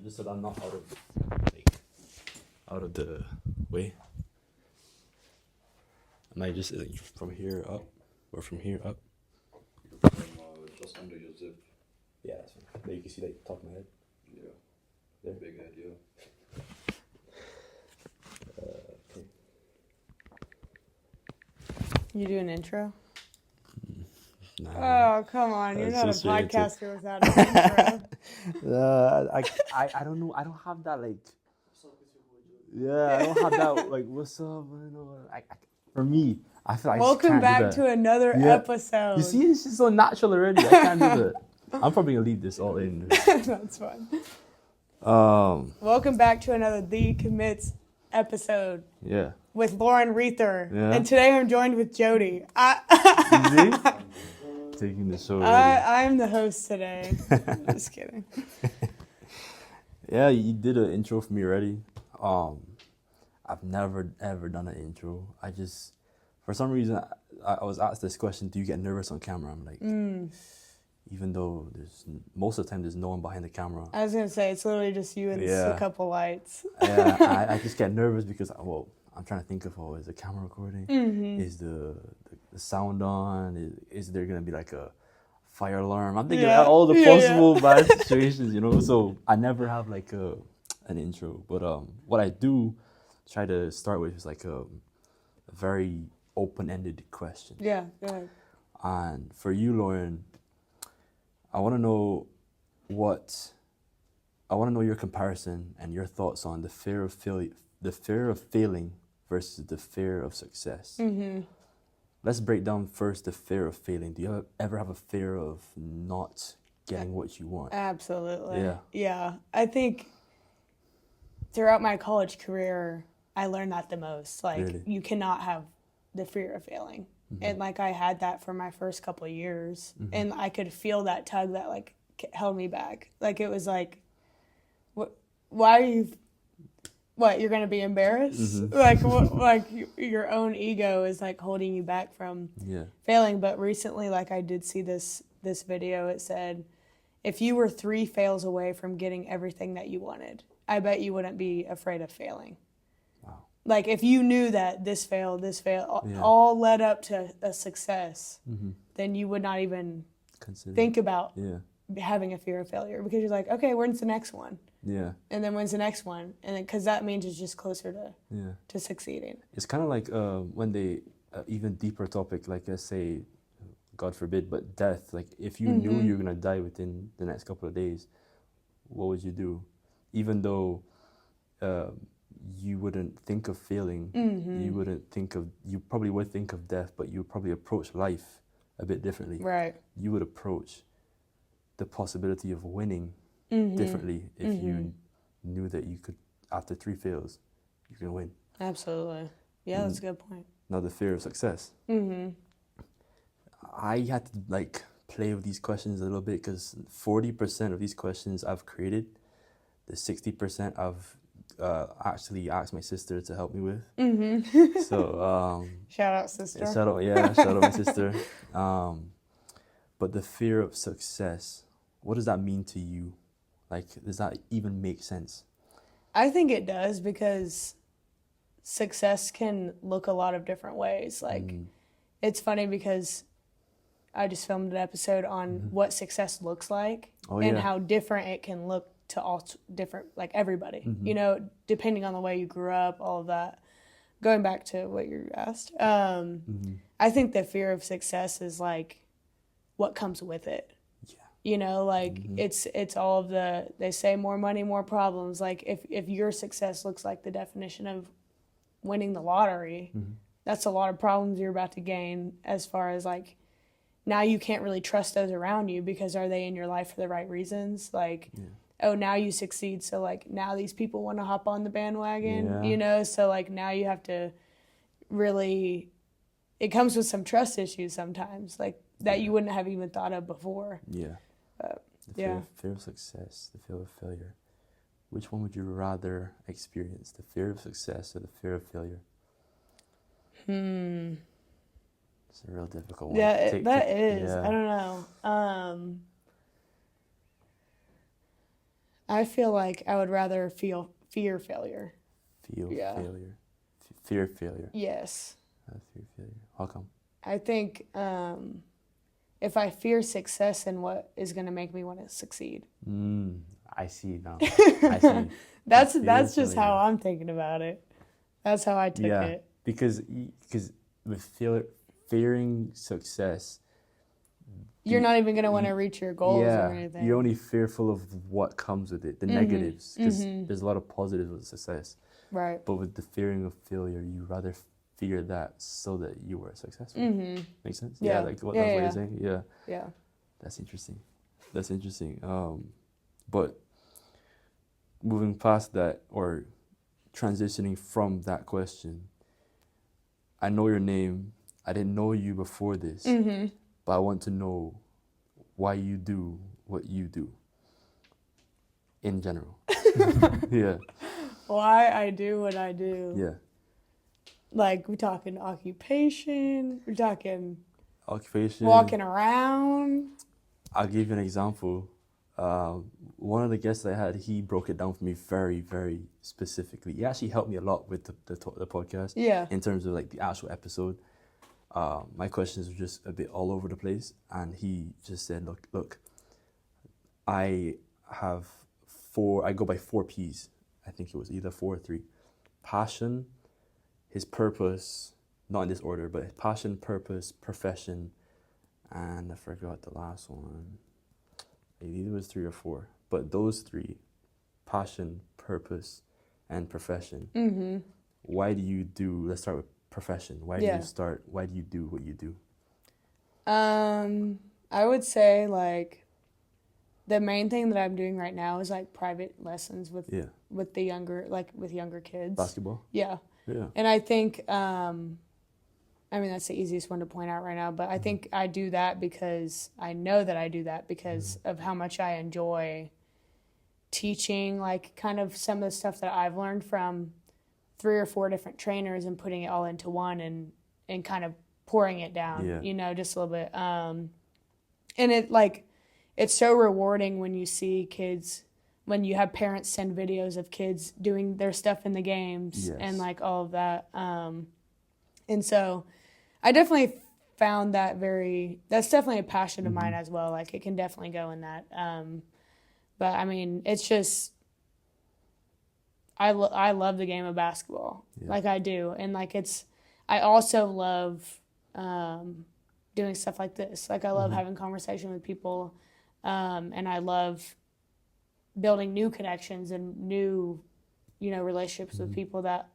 just so that I'm not out of the way. Am I just from here up, or from here up? Just under your zip. Yeah, that's fine. But you can see like top of my head. Yeah. There. Big head, yeah. Okay. You do an intro? Nah. Oh, come on. You're It's not a just straight into- podcaster without an intro. I don't know. I don't have that like. Yeah, I don't have that like. What's up? You know, for me, I feel like I just Welcome can't do back that. to another Yeah. episode. You see, it's just so natural already. I can't do that. I'm probably gonna leave this all in. That's fun. Welcome back to another The Commits episode Yeah. with Lauryn Reither. Yeah. And today I'm joined with Jody. You see? Taking the show. Already. I'm the host today. Just kidding. Yeah, you did an intro for me already. I've never ever done an intro. I just, for some reason, I was asked this question: do you get nervous on camera? I'm like, even though most of the time there's no one behind the camera. I was gonna say it's literally just you and a couple lights. Yeah, I just get nervous because I'm trying to think of is the camera recording? Mm-hmm. Is the sound on? Is there gonna be like a fire alarm? I'm thinking of all the possible bad situations, you know. So I never have like an intro, but what I do try to start with is like a very open-ended question. Yeah, go ahead. And for you, Lauryn, I want to know your comparison and your thoughts on the fear of failing versus the fear of success. Mm-hmm. Let's break down first the fear of failing. Do you ever have a fear of not getting what you want? Absolutely. Yeah. Yeah. I think throughout my college career, I learned that the most. Like, Really? you cannot have the fear of failing. Mm-hmm. And, like, I had that for my first couple of years. Mm-hmm. And I could feel that tug that, like, held me back. Like, it was like, why are you... What, you're going to be embarrassed? Mm-hmm. Your own ego is, like, holding you back from failing. But recently, like, I did see this video. It said, if you were 3 fails away from getting everything that you wanted, I bet you wouldn't be afraid of failing. Wow. Like, if you knew that this failed, all led up to a success, then you would not even think about having a fear of failure, because you're like, okay, when's the next one? Yeah. And then when's the next one? And then, because that means it's just closer to succeeding. It's kind of like when they, even deeper topic, like let's say, God forbid, but death. Like if you knew you were going to die within the next couple of days, what would you do? Even though you wouldn't think of failing, you probably would think of death, but you would probably approach life a bit differently. Right. You would approach the possibility of winning differently if you knew that you could, after 3 fails, you can win. Absolutely. Yeah, that's a good point. Now the fear of success. I had to like play with these questions a little bit, because 40% of these questions I've created. The 60% I've actually asked my sister to help me with. So shout out, sister. Shout out my sister. But the fear of success, what does that mean to you? Like, does that even make sense? I think it does, because success can look a lot of different ways. Like, it's funny because I just filmed an episode on what success looks like and how different it can look to all different, like everybody, you know, depending on the way you grew up, all of that. Going back to what you asked, I think the fear of success is like what comes with it. Yeah. You know, like it's all of they say more money, more problems. Like if your success looks like the definition of winning the lottery, that's a lot of problems you're about to gain, as far as like, now you can't really trust those around you, because are they in your life for the right reasons? Like, oh, now you succeed, so like now these people want to hop on the bandwagon, you know? So like now you have to really, it comes with some trust issues sometimes, like that you wouldn't have even thought of before. Yeah. The fear of success, the fear of failure. Which one would you rather experience, the fear of success or the fear of failure? It's a real difficult one. Yeah, that is. I don't know. I feel like I would rather fear failure. Yeah. Failure. Fear failure. Yes. Fear failure. How come? I think if I fear success, then what is going to make me want to succeed? I see now. I see. That's just how I'm thinking about it. That's how I took it. Because with fearing success, you're not even going to want to reach your goals or anything. You're only fearful of what comes with it, the negatives, because there's a lot of positives with success. Right. But with the fearing of failure, you rather fear that so that you were successful. Makes sense? Yeah. That's what you're saying? Yeah. Yeah. That's interesting. But moving past that, or transitioning from that question, I know your name. I didn't know you before this, but I want to know why you do what you do in general. Yeah. Why I do what I do. Yeah. Like, we're talking occupation, we're talking occupation, walking around. I'll give you an example. One of the guests I had, he broke it down for me very, very specifically. He actually helped me a lot with the podcast. Yeah. In terms of like the actual episode. My questions were just a bit all over the place, and he just said, look, I go by 4 P's. I think it was either 4 or 3. Passion, his purpose, not in this order, but passion, purpose, profession, and I forgot the last one. Either it was 3 or 4, but those 3, passion, purpose, and profession. Why do you do, let's start with profession. Why do you do what you do? I would say, like, the main thing that I'm doing right now is like private lessons with the younger kids. Basketball? Yeah. And I think that's the easiest one to point out right now, but I think I do that because I know that I do that because of how much I enjoy teaching, like, kind of some of the stuff that I've learned from 3 or 4 different trainers and putting it all into one and kind of pouring it down, just a little bit. And it's so rewarding when you see kids, when you have parents send videos of kids doing their stuff in the games and like all of that. And so I definitely found that that's definitely a passion of mine as well. Like, it can definitely go in that. But I mean, it's just, I love the game of basketball. Like, I do. And like, I also love doing stuff like this. Like, I love having conversation with people. And I love building new connections and new, relationships with people that,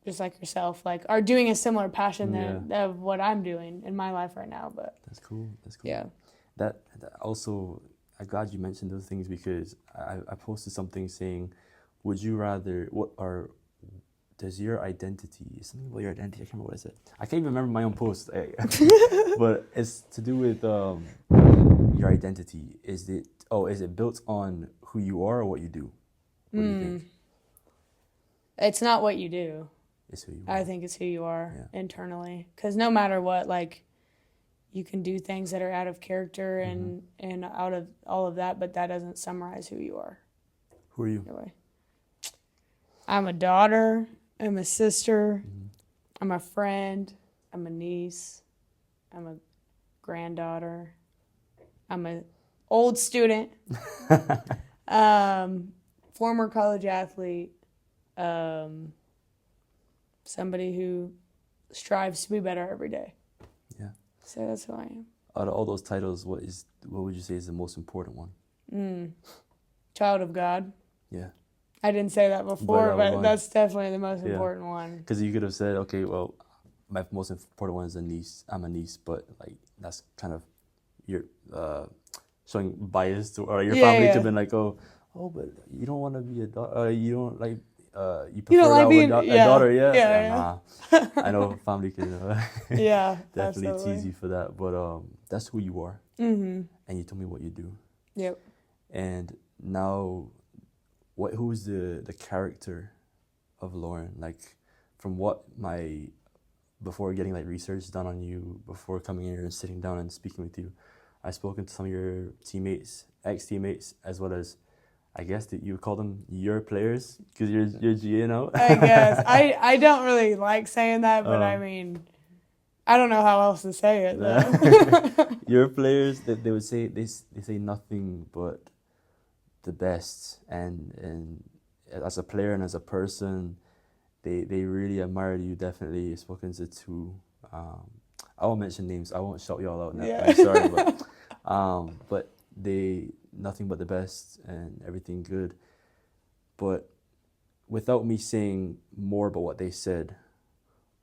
just like yourself, like, are doing a similar passion of what I'm doing in my life right now. But That's cool. Yeah. That also, I'm glad you mentioned those things, because I posted something saying, would you rather, does your identity, something about your identity, I can't remember what I said. I can't even remember my own post, but it's to do with your identity. Is it built on who you are or what you do? What do you think? It's not what you do. It's who you are. I think it's who you are internally. Because no matter what, like, you can do things that are out of character and out of all of that, but that doesn't summarize who you are. Who are you? Really. I'm a daughter. I'm a sister. I'm a friend. I'm a niece. I'm a granddaughter. I'm an old student. Former college athlete. Somebody who strives to be better every day. Yeah. So that's who I am. Out of all those titles, what would you say is the most important one? Child of God. Yeah. I didn't say that before, but that's definitely the most important one. Because you could have said, okay, well, my most important one is a niece. I'm a niece, but like, that's kind of you're showing bias or your family could have been like, oh, but you don't want to be a daughter. You don't like. You prefer like being a daughter, yeah. Nah. I know family can definitely absolutely. tease you for that, but that's who you are, and you told me what you do. Yep. And now, who's the character of Lauryn? Like, from what before getting like research done on you, before coming here and sitting down and speaking with you, I've spoken to some of your teammates, ex-teammates, as well as I guess that you would call them your players because you're GA now. I guess. I don't really like saying that, but I mean, I don't know how else to say it though. Your players, that they would say they say nothing but the best, and as a player and as a person, they really admire you. Definitely spoken to two. I won't mention names. I won't shout y'all out now. Yeah. I'm sorry, but they nothing but the best and everything good. But without me saying more about what they said,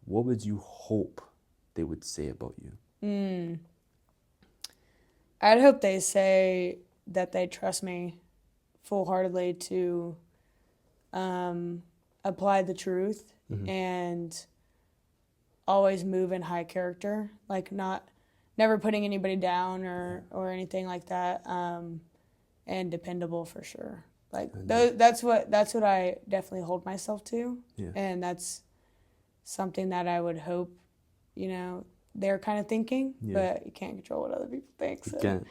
what would you hope they would say about you? I'd hope they say that they trust me full-heartedly to apply the truth and always move in high character, like never putting anybody down or anything like that, and dependable for sure. Like that's what I definitely hold myself to, and that's something that I would hope, they're kind of thinking, but you can't control what other people think. So. Can't.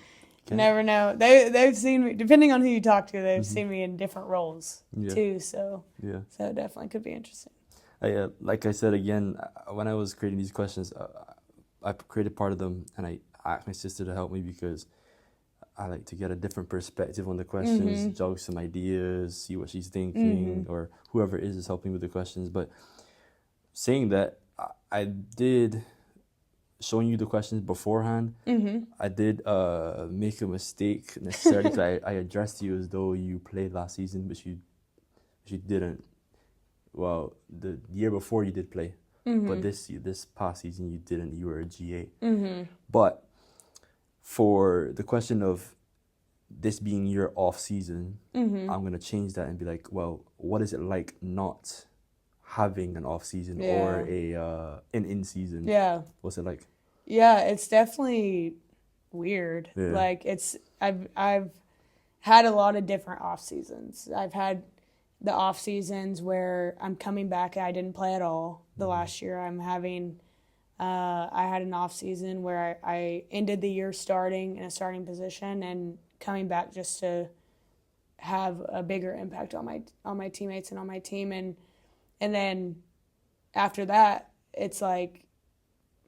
Never know. They've seen me, depending on who you talk to, they've seen me in different roles too. So so it definitely could be interesting. Like I said again, when I was creating these questions, I created part of them, and I asked my sister to help me because I like to get a different perspective on the questions, jog some ideas, see what she's thinking, or whoever is helping with the questions. But saying that, I did, showing you the questions beforehand, I did make a mistake necessarily because I addressed you as though you played last season, but you didn't. Well, the year before you did play, but this past season you didn't. You were a GA. But for the question of this being your off season, I'm gonna change that and be like, well, what is it like not having an off season or an in season? Yeah. What's it like? Yeah, it's definitely weird. Yeah. Like I've had a lot of different off seasons. I've had the off seasons where I'm coming back and I didn't play at all the last year. I'm having I had an off season where I ended the year starting in a starting position and coming back just to have a bigger impact on my teammates and on my team, and then after that it's like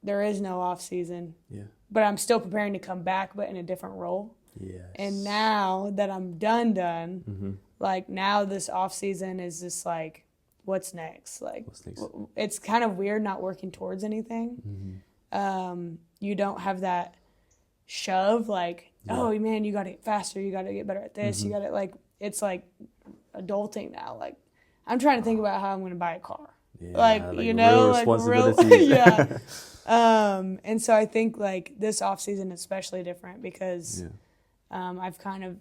there is no off season. Yeah. But I'm still preparing to come back, but in a different role. Yes. And now that I'm done, like now this off season is just like, what's next? Like, What's next? It's kind of weird not working towards anything. You don't have that shove, like, oh man, you got to get faster, you got to get better at this, you got to like. It's like adulting now. Like, I'm trying to think about how I'm going to buy a car. Yeah, like real responsibilities. Yeah. And so I think like this off season is especially different because I've kind of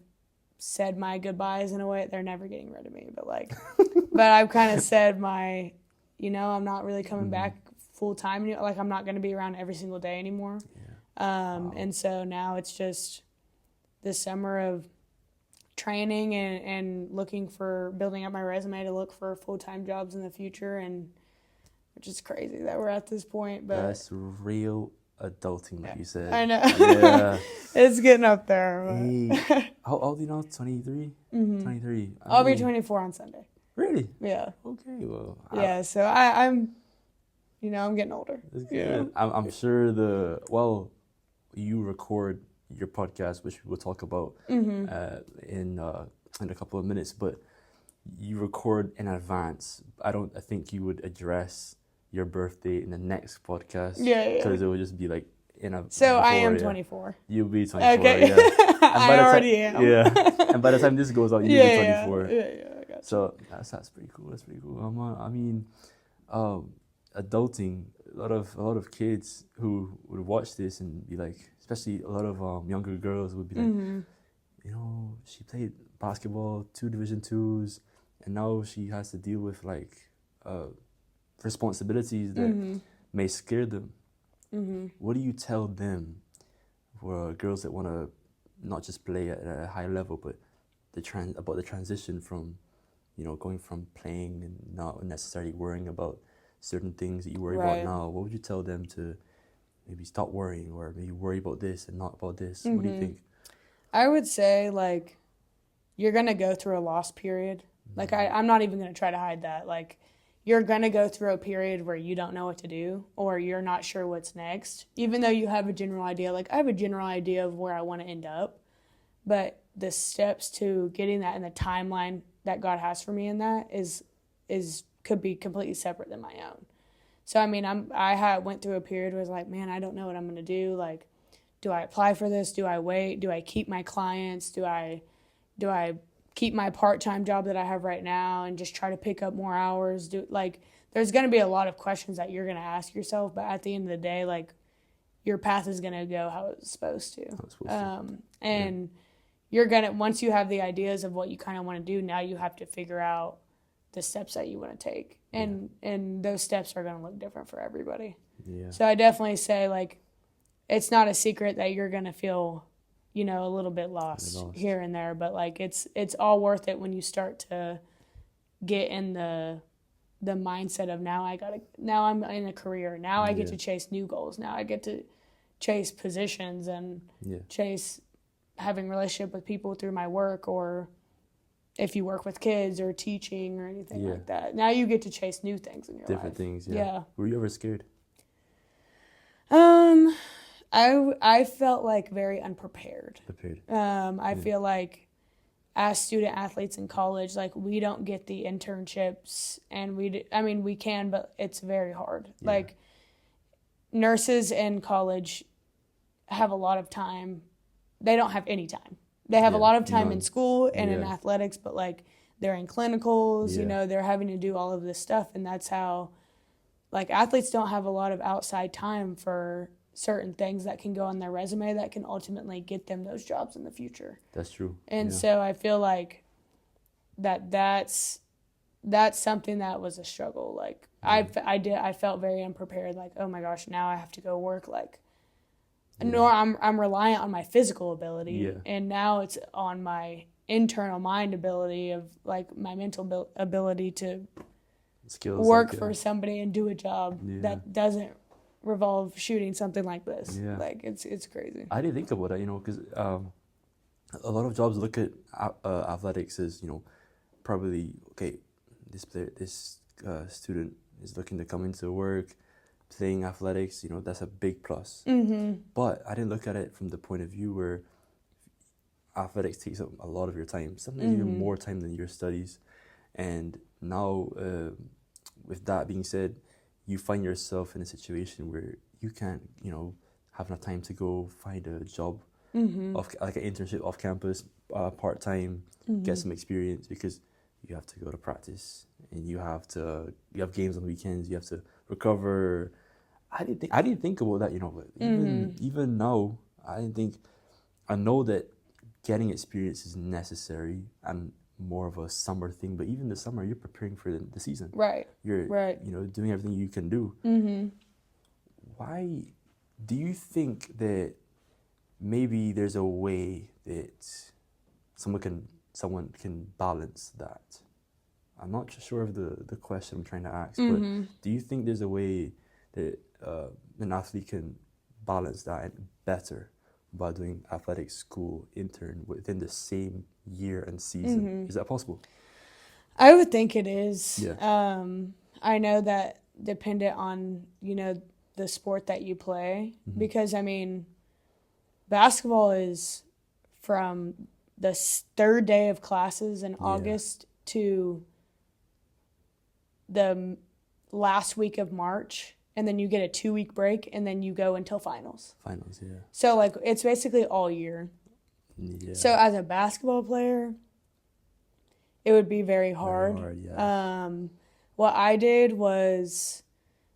said my goodbyes in a way. They're never getting rid of me, but like, but I've kind of said my, I'm not really coming back full time. Like I'm not going to be around every single day anymore. Yeah. And so now it's just this summer of training and looking for building up my resume to look for full-time jobs in the future, and which is crazy that we're at this point, but that's real adulting, like you said. I know. Yeah. It's getting up there. Hey, how old are you now? 23? 23. I'll be 24 on Sunday. Really? Yeah. Okay, well. Yeah, so I'm I'm getting older. That's good. I'm sure you record your podcast, which we'll talk about in a couple of minutes, but you record in advance. I think you would address your birthday in the next podcast. Yeah. Because it would just be like So I am 24. You'll be 24. Okay. Yeah. I already am. Yeah. And by the time this goes out, you'll be 24. Yeah. I got you. So that's pretty cool. That's pretty cool. Adulting. A lot of kids who would watch this and be like, especially a lot of younger girls would be like, she played basketball, 2 Division 2s, and now she has to deal with like responsibilities that may scare them. What do you tell them for girls that want to not just play at a high level, but about the transition from, going from playing and not necessarily worrying about certain things that you worry about now? What would you tell them to maybe stop worrying, or maybe worry about this and not about this? What do you think? I would say, like, you're going to go through a loss period. Like, I'm not even going to try to hide that. Like, you're going to go through a period where you don't know what to do or you're not sure what's next, even though you have a general idea. Like, I have a general idea of where I want to end up, but the steps to getting that and the timeline that God has for me in that is could be completely separate than my own. So, I mean, I went through a period where I was like, man, I don't know what I'm going to do. Like, do I apply for this? Do I wait? Do I keep my clients? Do I keep my part-time job that I have right now and just try to pick up more hours? There's going to be a lot of questions that you're going to ask yourself, but at the end of the day, like, your path is going to go how it's supposed to. And you're going to, once you have the ideas of what you kind of want to do, now you have to figure out the steps that you want to take. And those steps are going to look different for everybody. Yeah. So I definitely say, like, it's not a secret that you're going to feel, you know, a little bit lost here and there, but like it's all worth it when you start to get in the mindset of now I'm in a career. Now I get to chase new goals. Now I get to chase positions and chase having relationship with people through my work, or if you work with kids or teaching or anything like that. Now you get to chase new things in your life. Different things, yeah. Were you ever scared? I felt like very unprepared. I feel like as student athletes in college, like, we don't get the internships, and we can, but it's very hard. Yeah. Like, nurses in college have a lot of time. They don't have any time. They have a lot of time in school and in athletics, but like, they're in clinicals, you know, they're having to do all of this stuff. And that's how, like, athletes don't have a lot of outside time for certain things that can go on their resume that can ultimately get them those jobs in the future. That's true. And so I feel like that's something that was a struggle. Like, I felt very unprepared. Like, oh my gosh, now I have to go work. Like, nor I'm reliant on my physical ability, and now it's on my internal mind ability of, like, my mental ability to work for somebody and do a job that doesn't revolve shooting something like this. Like, it's crazy. I didn't think about that, you know, because a lot of jobs look at athletics as, you know, probably, okay, this student is looking to come into work, playing athletics, you know, that's a big plus. Mm-hmm. But I didn't look at it from the point of view where athletics takes up a lot of your time, sometimes even more time than your studies. And now, with that being said, you find yourself in a situation where you can't, you know, have enough time to go find a job, like an internship off campus, part-time, get some experience, because you have to go to practice and you have games on the weekends, you have to recover. I didn't think about that, you know, but even now, I know that getting experience is necessary and more of a summer thing, but even the summer, you're preparing for the season. Right. You're you know, doing everything you can do. Mm-hmm. Why do you think that maybe there's a way that someone can balance that? I'm not sure of the question I'm trying to ask, but do you think there's a way that an athlete can balance that better by doing athletics school intern within the same year and season? Is that possible? I would think it is. Yeah. I know that dependent on, you know, the sport that you play, because, I mean, basketball is from the third day of classes in August to the last week of March, and then you get a 2-week break, and then you go until finals. So, like, it's basically all year. Yeah. So, as a basketball player, it would be very hard. What I did was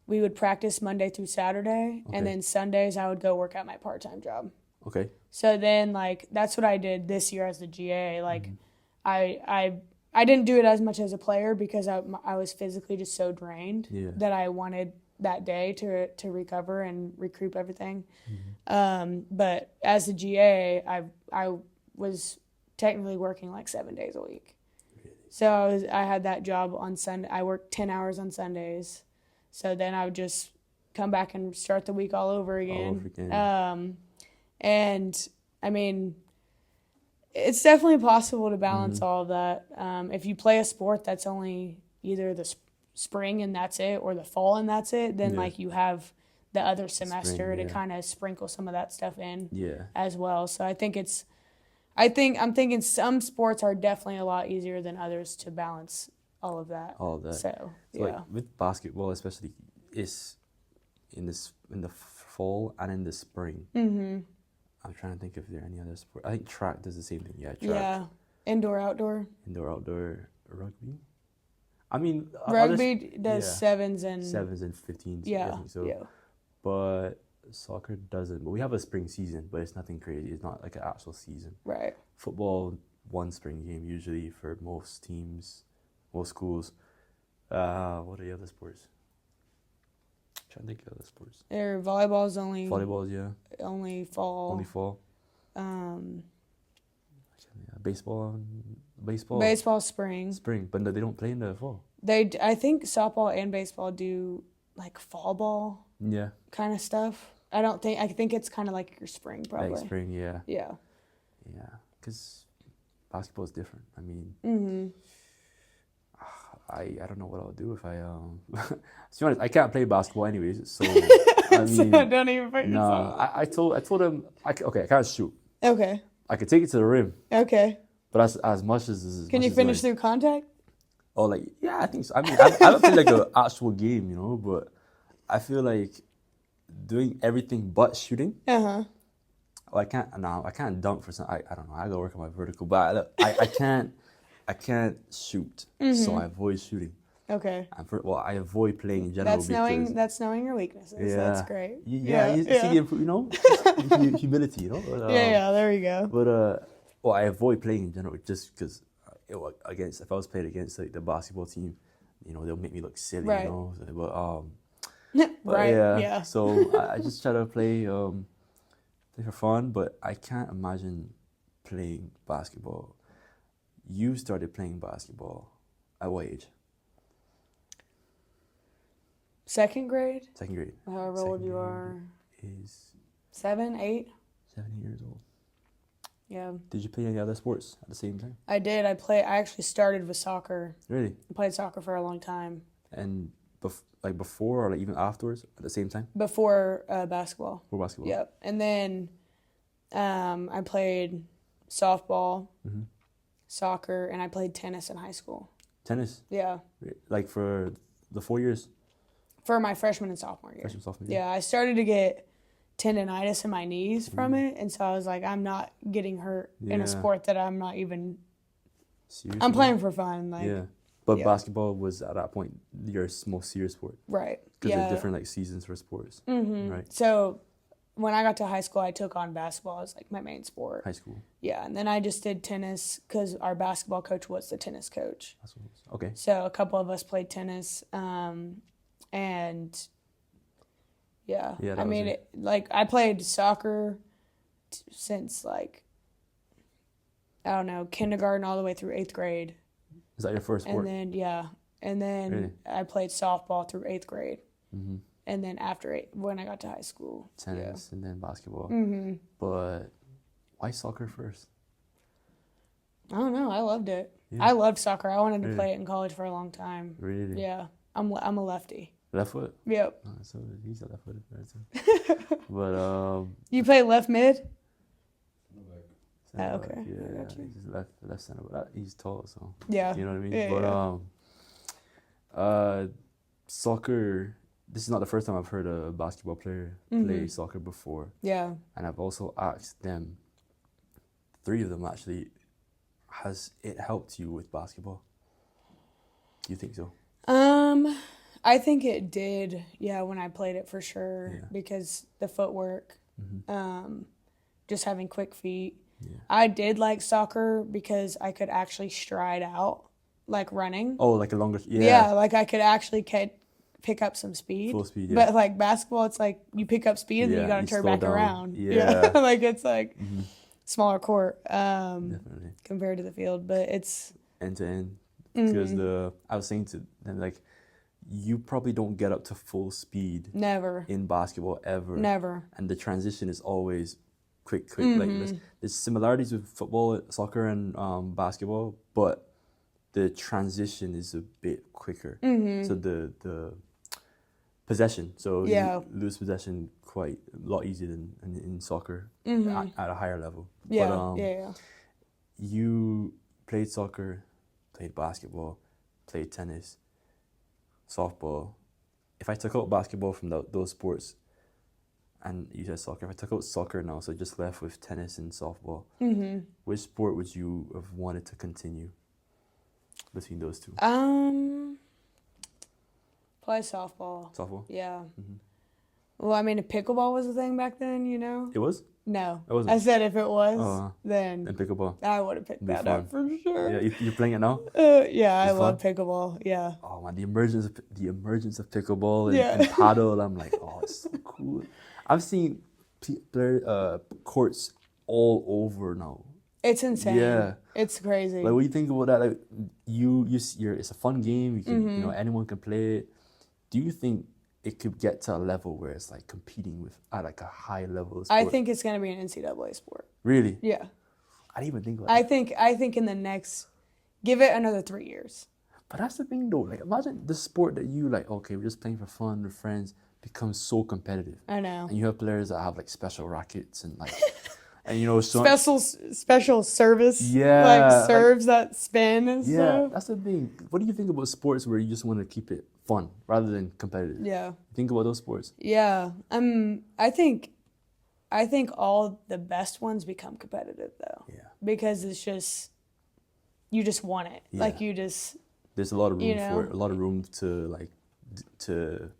we would practice Monday through Saturday, and then Sundays I would go work at my part-time job. Okay. So then, like, that's what I did this year as the GA. Like, I didn't do it as much as a player because I was physically just so drained that I wanted that day to recover and recoup everything. But as a GA, I was technically working like 7 days a week. So I had that job on Sunday. I worked 10 hours on Sundays. So then I would just come back and start the week all over again. And I mean, It's definitely possible to balance Mm-hmm. all of that. If you play a sport that's only either the spring and that's it, or the fall and that's it, then Yeah. like you have the other semester to yeah. kind of sprinkle some of that stuff in Yeah. as well. So I'm thinking some sports are definitely a lot easier than others to balance all of that. All that. So So yeah. like with basketball, especially, is in the fall and in the spring. Mm-hmm. I'm trying to think if there are any other sport. I think track does the same thing. Yeah, track. Yeah. Indoor, outdoor. Indoor, outdoor, rugby. I mean, Rugby does yeah. sevens and 7s and 15s. I yeah, think so. yeah. But soccer doesn't. But we have a spring season, but it's nothing crazy. It's not like an actual season. Right. Football, one spring game usually for most teams, most schools. What are the other sports? I'm trying to think of other sports. Volleyball's only Volleyballs, yeah. only fall. Only fall. Um, Yeah, baseball. baseball spring. Spring, but no, they don't play in the fall. I think softball and baseball do like fall ball Yeah, kind of stuff. I think it's kind of like your spring probably. like spring, yeah. Yeah. Yeah, because basketball is different. I mean, Mm-hmm. I don't know what I'll do if I to be honest, I can't play basketball anyways. So I So mean, don't even put no, yourself. I told him I can't shoot. Okay. I could take it to the rim, Okay. but as much as Can you finish through contact? Oh, like yeah, I think so. I mean, I haven't played like an actual game, but I feel like doing everything but shooting. Uh-huh. Oh, I can't dunk for some. I don't know. I gotta work on my vertical, but I can't shoot, so I avoid shooting. Okay. I avoid playing in general. That's knowing your weaknesses. Yeah, That's great. Yeah, you see the humility, But, Yeah, there you go. But I avoid playing in general just because if I was playing against like the basketball team, they'll make me look silly, Right. But Right, yeah. yeah. So I just try to play for fun, but I can't imagine playing basketball. You started playing basketball at what age? Second grade, Second grade. however old you are. Is 7, 8. 7 years old. Yeah. Did you play any other sports at the same time? I did. I actually started with soccer. Really? I played soccer for a long time. And before or like even afterwards at the same time? Before basketball. For basketball? Yep. And then I played softball, soccer, and I played tennis in high school. Tennis? Yeah. Like for the 4 years? For my freshman and sophomore year. Freshman, sophomore year? Yeah, I started to get tendonitis in my knees from it, and so I was like, I'm not getting hurt in Yeah. a sport that I'm not even. Seriously? I'm playing for fun, like Yeah. But yeah. basketball was at that point your most serious sport. right. Because Yeah. there's different like seasons for sports. Mm-hmm. Right. So when I got to high school, I took on basketball as like my main sport. High school. Yeah, and then I just did tennis because our basketball coach was the tennis coach. That's what it was. Okay. So a couple of us played tennis, and yeah, Yeah, that I was mean, it. I played soccer since like I don't know, kindergarten all the way through 8th grade, Is that your first sport? and then Really? I played softball through 8th grade, Mm-hmm. and then when I got to high school, Tennis and then basketball. Mm-hmm. But why soccer first? I don't know, I loved it. Yeah. I loved soccer. I wanted to Really? play it in college for a long time. Really? Yeah, I'm a lefty. Left foot? Yep. Oh, so he's a left footed person. But You play left mid? Center back. Oh, okay. I Yeah, got you. he's left center, but he's tall, so Yeah. you know what I mean. Yeah, But soccer. This is not the first time I've heard a basketball player play Mhm. soccer before, Yeah. and I've also asked them. 3 of them actually. Has it helped you with basketball? Do you think so? I think it did. Yeah, when I played it for sure, Yeah. because the footwork, Mm-hmm. just having quick feet. Yeah. I did like soccer because I could actually stride out, like running. Oh, like a longer. Yeah, like I could actually pick up some speed. Full speed, yeah. But like basketball, it's like you pick up speed and then you Yeah, got to you turn slow back down. around. Yeah. like it's like Mhm. smaller court Definitely. compared to the field, but it's End to end. Mm-hmm. Because I was saying to them, like, you probably don't get up to full speed never, in basketball ever. never. And the transition is always quick. Like there's similarities with football, soccer, and basketball, but the transition is a bit quicker. So the possession, so you lose possession quite a lot easier than in soccer at a higher level. But you played soccer, played basketball, played tennis, softball. If I took out basketball from those sports, and you said soccer, if I took out soccer now, so just left with tennis and softball, which sport would you have wanted to continue between those two? Play softball. Softball? Yeah. Well, I mean, if pickleball was a thing back then, you know? It was? No. It wasn't? I said if it was, then... And pickleball? I would have picked that up for sure. Yeah, you're playing it now? Yeah, I love fun? pickleball. Yeah. Oh man, the emergence of pickleball and paddle. I'm like, oh, it's so cool. I've seen courts all over now. It's insane. Yeah, it's crazy. Like, what do you think about that? Like, it's a fun game. You can, anyone can play it. Do you think it could get to a level where it's like competing with at like a high level of sport? I think it's gonna be an NCAA sport. Really? Yeah. I didn't even think about that. I think in the next, give it another 3 years. But that's the thing though. Like, imagine the sport that you like. Okay, we're just playing for fun with friends. Becomes so competitive. I know. And you have players that have like special rackets and like, and so special service. Yeah. Like serves that spin and stuff. Yeah, that's the thing. What do you think about sports where you just want to keep it fun rather than competitive? Yeah. Think about those sports. Yeah. I think all the best ones become competitive though. Yeah. Because it's just, you just want it. Yeah. Like you just. There's a lot of room for it. A lot of room to like to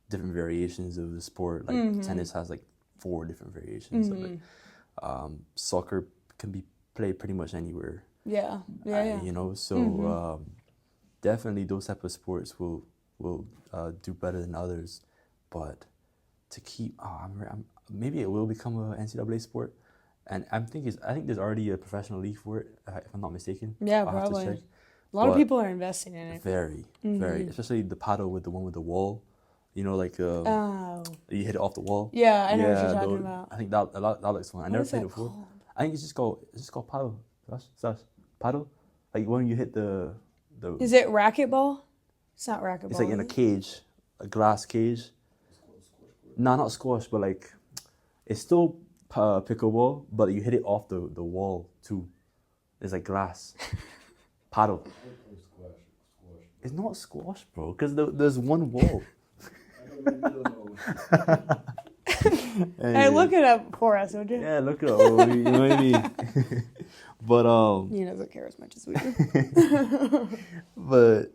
different variations of the sport. Like tennis has like 4 different variations of it. Soccer can be played pretty much anywhere. Yeah. So definitely those type of sports will do better than others. But to keep, maybe it will become an NCAA sport. And I think there's already a professional league for it, if I'm not mistaken. Yeah, I'll probably. have to check. A lot of people are investing in it. Very, especially the paddle with the one with the wall. Like you hit it off the wall. Yeah, I know what you're talking about. I think that looks fun. I never played it before. Called? I think it's just called paddle. Sash. Paddle. Like when you hit the. Is it racquetball? It's not racquetball. It's like in a cage, a glass cage. No, not squash, but like it's still pickleball, but you hit it off the wall too. It's like glass. Paddle. It's not squash, bro, because there's one wall. Hey, look it up for us, would you? Yeah, look it up. You know what I mean? But he doesn't care as much as we do. But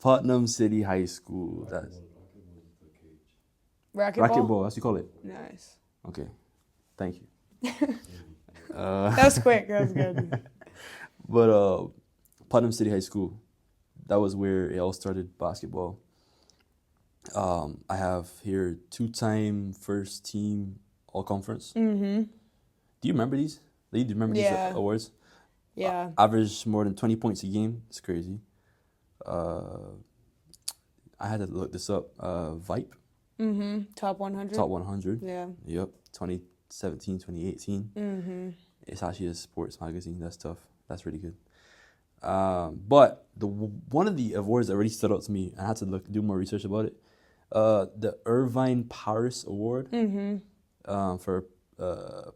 Putnam City High School. That's racquetball. That's what you call it. Nice. Okay, thank you. That was quick. That was good. But Putnam City High School. That was where it all started. Basketball. I have here 2-time first team all conference. Do you remember these? Do you remember these awards? Yeah. Average more than 20 points a game. It's crazy. I had to look this up. Vipe. Top 100. Top 100. Yeah. Yep. 2017, 2018. It's actually a sports magazine. That's tough. That's really good. But one of the awards that really stood out to me, I had to do more research about it. The Irvine Paris Award for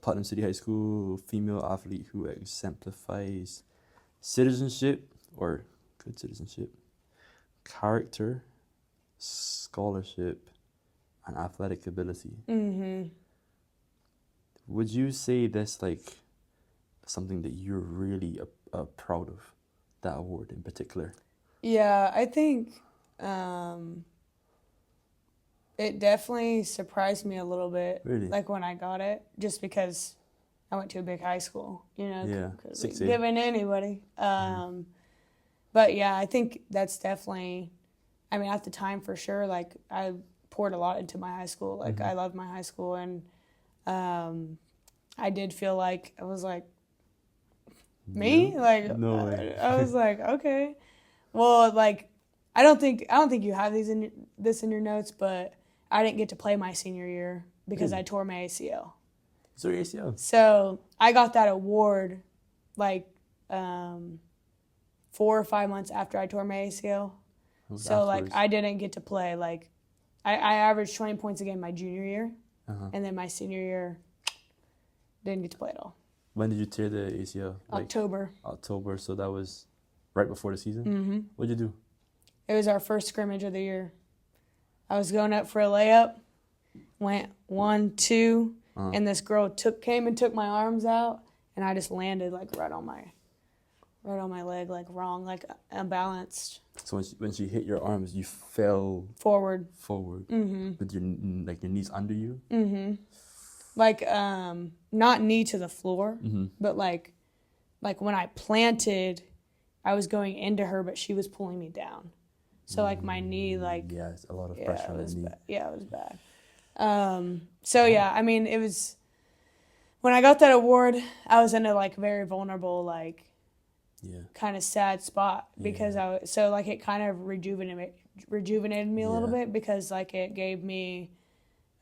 Putnam City High School female athlete who exemplifies citizenship or good citizenship, character, scholarship, and athletic ability. Would you say that's like something that you're really proud of, that award in particular? Yeah, I think it definitely surprised me a little bit. Really? Like when I got it, just because I went to a big high school, Yeah, given anybody. But yeah, I think that's definitely, I mean, at the time for sure, like I poured a lot into my high school. Like I loved my high school, and I did feel like I was like, me? Yeah. Like no way. I was like, okay. Well, like I don't think you have this in your notes, but I didn't get to play my senior year because I tore my ACL. So your ACL. So I got that award like 4 or 5 months after I tore my ACL. So like I didn't get to play. Like I averaged 20 points a game my junior year, and then my senior year didn't get to play at all. When did you tear the ACL? October. October. So that was right before the season. Mm-hmm. What'd you do? It was our first scrimmage of the year. I was going up for a layup, went 1, 2, and this girl came and took my arms out, and I just landed like right on my leg, like wrong, like unbalanced. So when she hit your arms, you fell Forward. With your knees under you. Like not knee to the floor, but like when I planted, I was going into her, but she was pulling me down. So like my knee, like it's a lot of pressure on the knee. Yeah, it was bad. So yeah, I mean, it was when I got that award, I was in a like very vulnerable, like kind of sad spot because it kind of rejuvenated me a little bit because like it gave me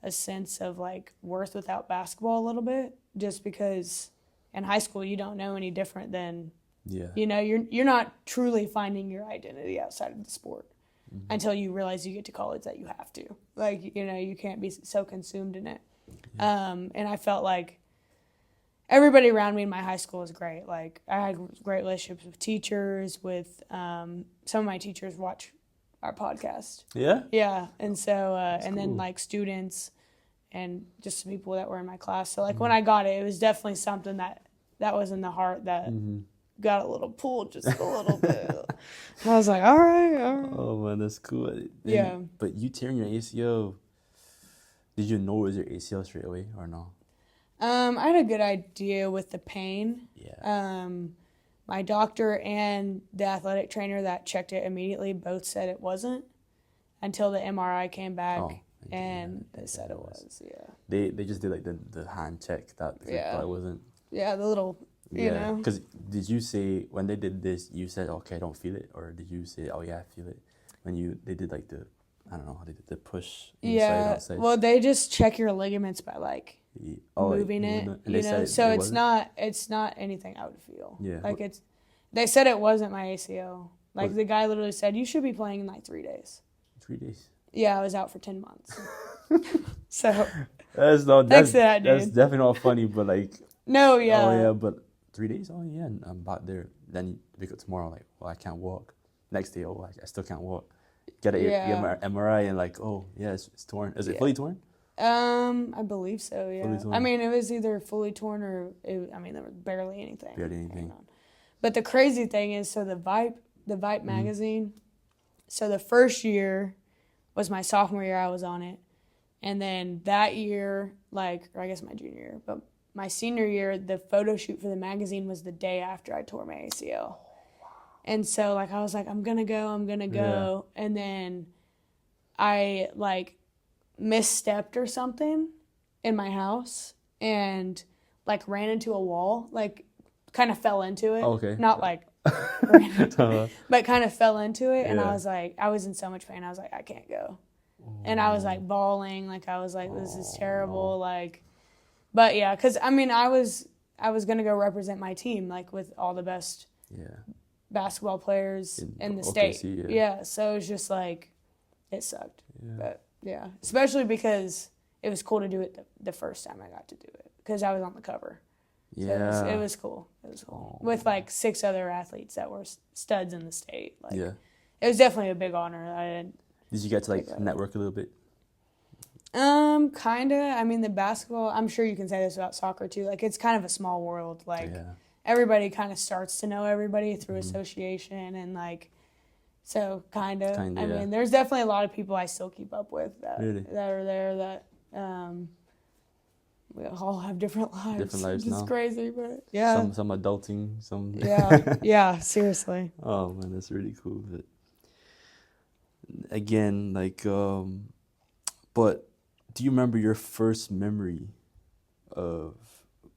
a sense of like worth without basketball a little bit, just because in high school you don't know any different than you know, you're not truly finding your identity outside of the sport until you realize you get to college that you have to. Like, you know, you can't be so consumed in it. And I felt like everybody around me in my high school was great. Like, I had great relationships with teachers, with some of my teachers watch our podcast. Yeah? Yeah. And so, and then like students and just some people that were in my class. So like when I got it, it was definitely something that was in the heart that got a little pulled just a little bit. I was like, all right. Oh man, that's cool. Yeah. But you tearing your ACL, did you know it was your ACL straight away or no? I had a good idea with the pain. Yeah. My doctor and the athletic trainer that checked it immediately both said it wasn't until the MRI came back and they said it was. Yeah. They just did like the hand check that it wasn't. Yeah, the little. You know. Because did you say when they did this, you said, okay, I don't feel it, or did you say, oh yeah, I feel it? When they did like the, I don't know, they did the push inside outside. Well, they just check your ligaments by like moving it. You know, so it's not anything I would feel. Yeah. Like they said it wasn't my ACL. Like the guy literally said, you should be playing in like 3 days. 3 days. Yeah, I was out for 10 months. So that's definitely not funny, but like. No, yeah. Oh yeah, but 3 days. Oh yeah, and I'm back there. Then you wake up tomorrow, like, well, I can't walk. Next day, oh, I still can't walk. Get an MRI and like, oh yeah, it's torn. Is it fully torn? I believe so. Yeah. I mean, it was either fully torn or there was barely anything. But the crazy thing is, so the Vibe magazine. So the first year was my sophomore year. I was on it, and then that year, or I guess my junior year, but. My senior year, the photo shoot for the magazine was the day after I tore my ACL. And so, I was like, I'm going to go. Yeah. And then I, misstepped or something in my house and, ran into a wall, kind of fell into it. Oh, okay. Not, but kind of fell into it. And I was like, I was in so much pain. I was like, I can't go. And I was, bawling. I was like, this is terrible. No. But yeah, because I was gonna go represent my team with all the best basketball players in the state. Yeah, so it was just it sucked. Yeah. But yeah, especially because it was cool to do it the first time I got to do it because I was on the cover. Yeah, so it was cool. It was cool with 6 other athletes that were studs in the state. It was definitely a big honor. Did you get to network a little bit? Kinda. The basketball, I'm sure you can say this about soccer too. It's kind of a small world. Everybody kind of starts to know everybody through association and so kind of. There's definitely a lot of people I still keep up with that are there that, we all have different lives. Which is crazy, but yeah. Some adulting, some. Yeah, seriously. Oh man, that's really cool. But again, but. Do you remember your first memory of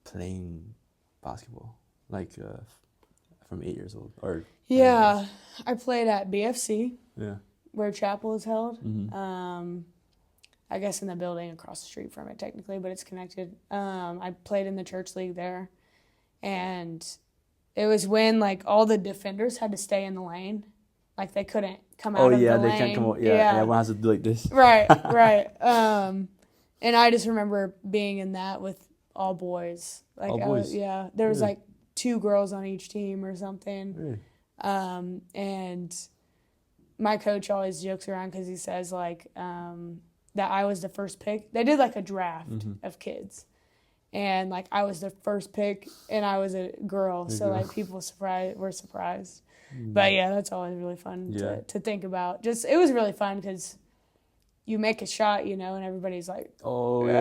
playing basketball, from 8 years old? Or I played at BFC. Yeah. Where chapel is held. Mm-hmm. I guess in the building across the street from it technically, but it's connected. I played in the church league there, and it was when like all the defenders had to stay in the lane, like they couldn't come out of the lane. They can't come out. Yeah, and everyone has to do like this. Right. And I just remember being in that with all boys. Like all boys. There was like 2 girls on each team or something. Really? And my coach always jokes around because he says like that I was the first pick. They did like a draft of kids, and like I was the first pick, and I was a girl, so like people were surprised. But yeah, that's always really fun to think about. Just it was really fun because you make a shot, you know, and everybody's like, oh my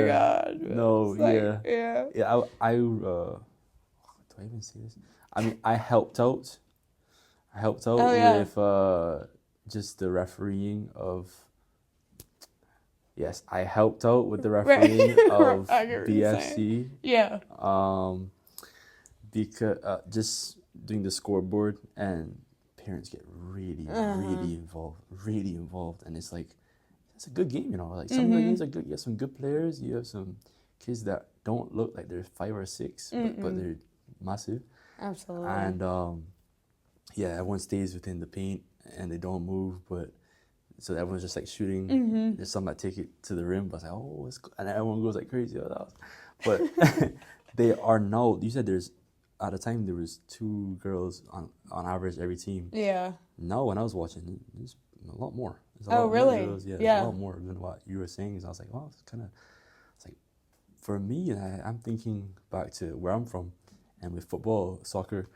God, no, like, yeah. Do I even say this? I mean, I helped out with just the refereeing of. Yes, I helped out with the refereeing of BFC. Yeah. Because just doing the scoreboard, and parents get really involved, and it's like it's a good game, you know. Like some of the games are good. You have some good players. You have some kids that don't look like they're 5 or 6, but they're massive. Absolutely. And everyone stays within the paint and they don't move, but so everyone's just like shooting. There's some that take it to the rim, but it's like, oh, it's cool. And everyone goes like crazy. But they are now. You said at the time there was 2 girls on average every team. Yeah. Now when I was watching, there's a lot more. There's a lot really? More girls. Yeah, there's a lot more than what you were saying. So I was like, oh, it's like for me. I'm thinking back to where I'm from, and with football, soccer.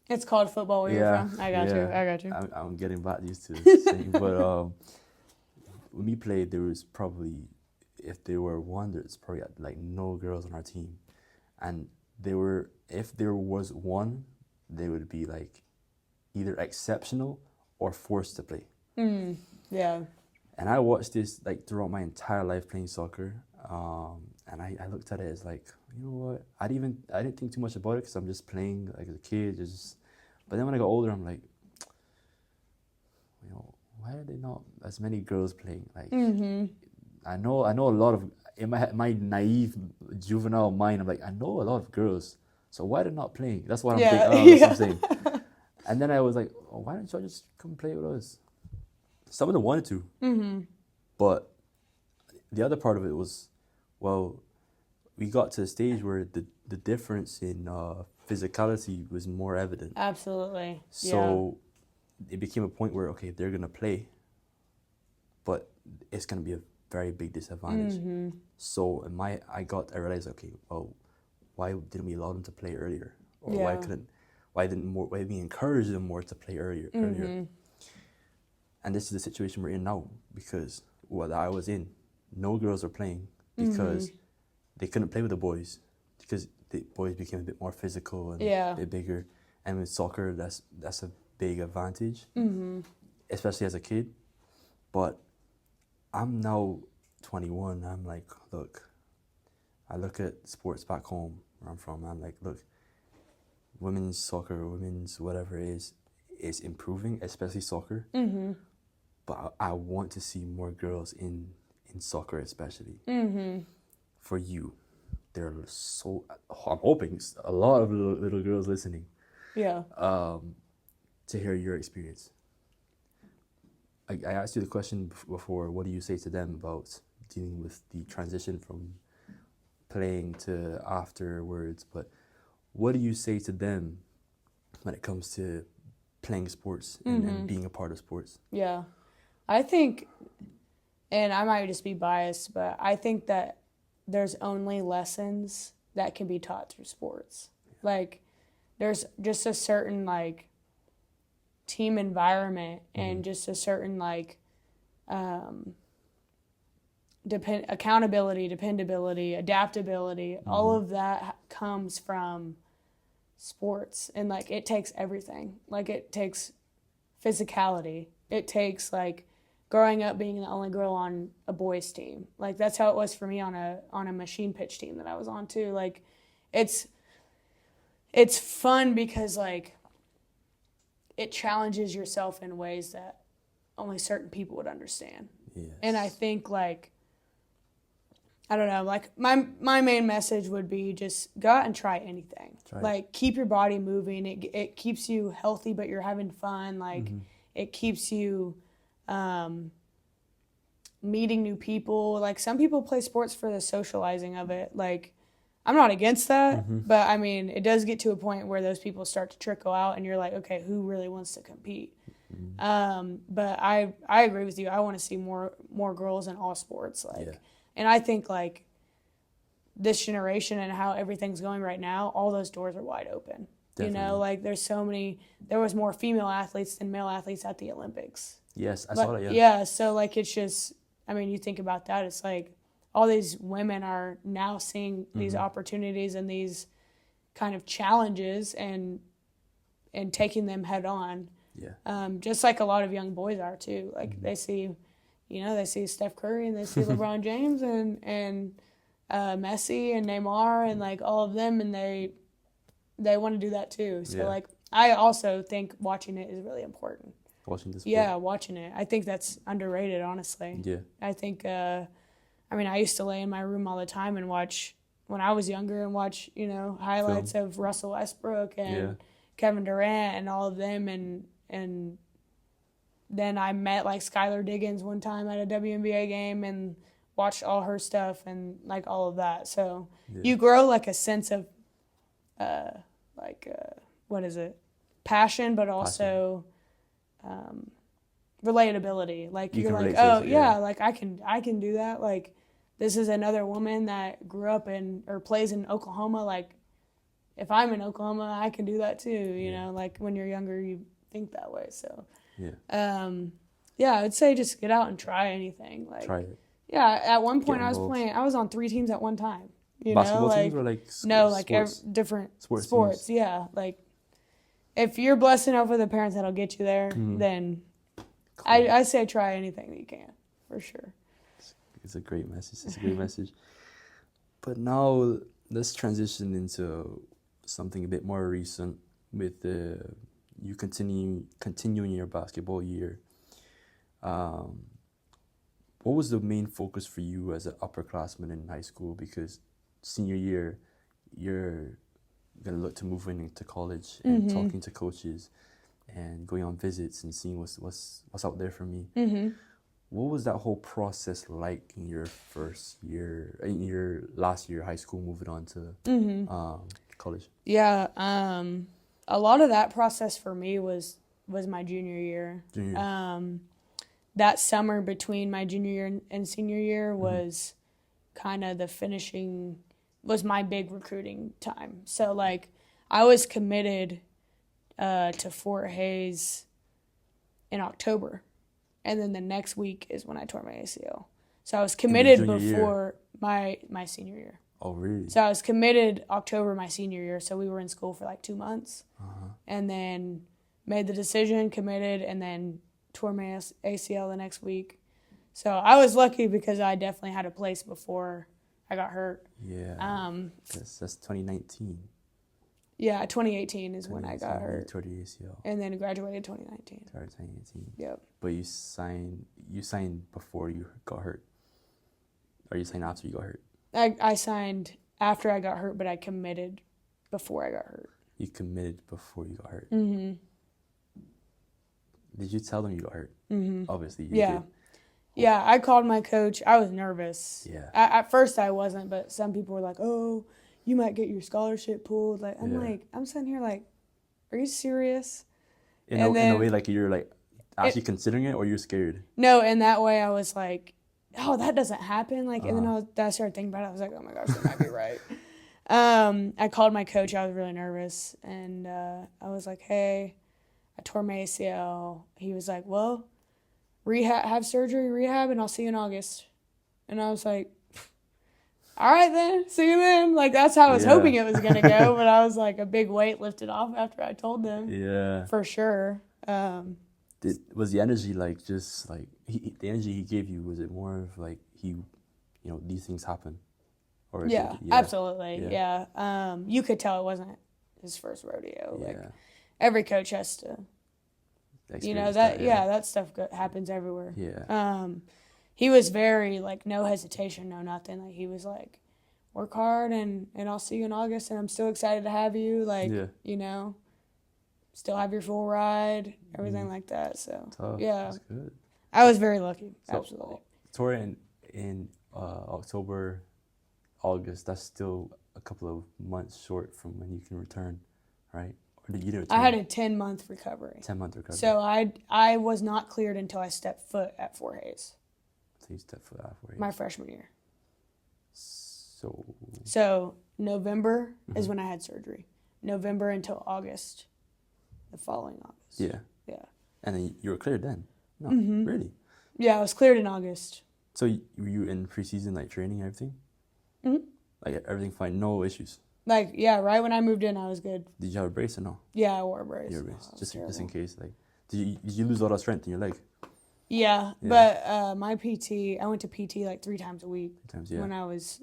It's called football where you're from. I got you. I'm getting back used to this thing. But when we played, there was probably, if there were one, there's probably like no girls on our team. And if there was one, they would be like either exceptional or forced to play. Yeah. And I watched this like throughout my entire life playing soccer. And I looked at it as like, you know what? I didn't think too much about it because I'm just playing like as a kid. But then when I got older, I'm like, you know, why are there not as many girls playing? Like, I know a lot of in my naive juvenile mind. I'm like, I know a lot of girls, so why they're not playing? That's what I'm thinking. That's what I'm saying. And then I was like, oh, why don't y'all just come play with us? Some of them wanted to, but the other part of it was, well, we got to a stage where the difference in physicality was more evident. Absolutely. So it became a point where, okay, they're going to play, but it's going to be a very big disadvantage. So I realized, okay, well, why didn't we allow them to play earlier? Or why didn't we encourage them more to play earlier? And this is the situation we're in now, because what I was in, no girls are playing because they couldn't play with the boys because the boys became a bit more physical and a bit bigger. And with soccer, that's a big advantage, especially as a kid. But I'm now 21. I'm like, look, I look at sports back home where I'm from. I'm like, look, women's soccer, women's whatever it is improving, especially soccer. But I want to see more girls in soccer, especially. For you, there are I'm hoping a lot of little girls listening. Yeah. To hear your experience. I asked you the question before, what do you say to them about dealing with the transition from playing to afterwards? But what do you say to them when it comes to playing sports and being a part of sports? Yeah. I think, and I might just be biased, but I think that there's only lessons that can be taught through sports. Like, there's just a certain, like, team environment and just a certain, like, accountability, dependability, adaptability. All of that comes from sports. And, like, it takes everything. Like, it takes physicality. It takes, like, growing up being the only girl on a boys team. Like, that's how it was for me on a machine pitch team that I was on too. Like, it's fun because, like, it challenges yourself in ways that only certain people would understand. Yes. And I think, like, I don't know, like, my main message would be just go out and try anything. Like, keep your body moving. It keeps you healthy, but you're having fun. Like, it keeps you meeting new people. Like, some people play sports for the socializing of it. Like, I'm not against that, but, I mean, it does get to a point where those people start to trickle out, and you're like, okay, who really wants to compete? But I agree with you. I want to see more girls in all sports. Like, and I think, like, this generation and how everything's going right now, all those doors are wide open. Definitely. You know, like, there was more female athletes than male athletes at the Olympics. Yes, I saw that, yeah. Yeah, so, like, it's just, I mean, you think about that, it's like all these women are now seeing these opportunities and these kind of challenges and taking them head on. Yeah. Just like a lot of young boys are too. Like they see Steph Curry and they see LeBron James and Messi and Neymar and like all of them, and they want to do that too. So like I also think watching it is really important. Watching this sport. Yeah, watching it. I think that's underrated, honestly. Yeah. I think I mean, I used to lay in my room all the time and watch when I was younger and watch, highlights of Russell Westbrook and Kevin Durant and all of them, and then I met like Skylar Diggins one time at a WNBA game and watched all her stuff and like all of that. So you grow like a sense of passion, but also relatability. Like you're like, oh yeah, like I can do that. Like this is another woman that grew up or plays in Oklahoma. Like if I'm in Oklahoma, I can do that too. You know, like when you're younger, you think that way. So I would say just get out and try anything. Like try it. Yeah, at one point I was on 3 teams at one time. Basketball teams or like different sports. Yeah, like if you're blessed enough with the parents that'll get you there, then cool. I say try anything that you can, for sure. It's a great message. But now let's transition into something a bit more recent with you continuing your basketball year. What was the main focus for you as an upperclassman in high school? Because senior year, you're going to look to moving into college and talking to coaches and going on visits and seeing what's out there for me. What was that whole process like in your last year of high school, moving on to college? Yeah, a lot of that process for me was my junior year. That summer between my junior year and senior year was kind of was my big recruiting time. So, like, I was committed to Fort Hays in October. And then the next week is when I tore my ACL. So I was committed before my senior year. Oh, really? So I was committed October my senior year. So we were in school for like 2 months. And then made the decision, committed, and then tore my ACL the next week. So I was lucky because I definitely had a place before I got hurt. Yeah. That's 2019. Yeah, 2018 is when I got hurt. Tore the ACL. And then graduated 2019. 2019. Yep. But you signed before you got hurt? Or you signed after you got hurt? I signed after I got hurt, but I committed before I got hurt. You committed before you got hurt? Did you tell them you got hurt? Obviously, you did. Yeah, I called my coach. I was nervous. Yeah. At first I wasn't, but some people were like, oh, you might get your scholarship pulled. Like I'm sitting here like, are you serious? In a way, like you're like actually considering it, or you're scared? No, in that way I was like, oh, that doesn't happen. Like, and then I started thinking about it. I was like, oh my gosh, that might be right. I called my coach. I was really nervous, and I was like, hey, I tore my ACL. He was like, well, have surgery, rehab, and I'll see you in August. And I was like, all right then, see you then. Like, that's how I was hoping it was going to go, but I was like, a big weight lifted off after I told them. Yeah. For sure. Was the energy like just like, the energy he gave you, was it more of like these things happen? Or absolutely. Yeah. You could tell it wasn't his first rodeo. Like, every coach has to You know, Experience that, yeah. that stuff happens everywhere. Yeah. He was very, like, no hesitation, no nothing. Like, he was like, work hard and I'll see you in August and I'm still excited to have you. Like, Yeah. you know, still have your full ride, everything like that. So, Tough. yeah. That's good. I was very lucky. So, Absolutely. tour in October, August, that's still a couple of months short from when you can return, right? Or did you do it? I had a 10-month recovery. 10-month recovery. So I was not cleared until I stepped foot at Fort Hayes. So you stepped foot out for My freshman year. So November is when I had surgery. November until August, the following August. yeah. Yeah. And then you were cleared then? No, really? Yeah, I was cleared in August. So were you in preseason, like training and everything? Mm-hmm. Like everything fine, no issues? Like, yeah, right when I moved in, I was good. Did you have a brace or no? Yeah, I wore a brace. You wore a brace, Oh, just in terrible. case. Like, did you lose all that strength in your leg? Yeah, but my PT, I went to PT like 3 times a week Sometimes, yeah. when I was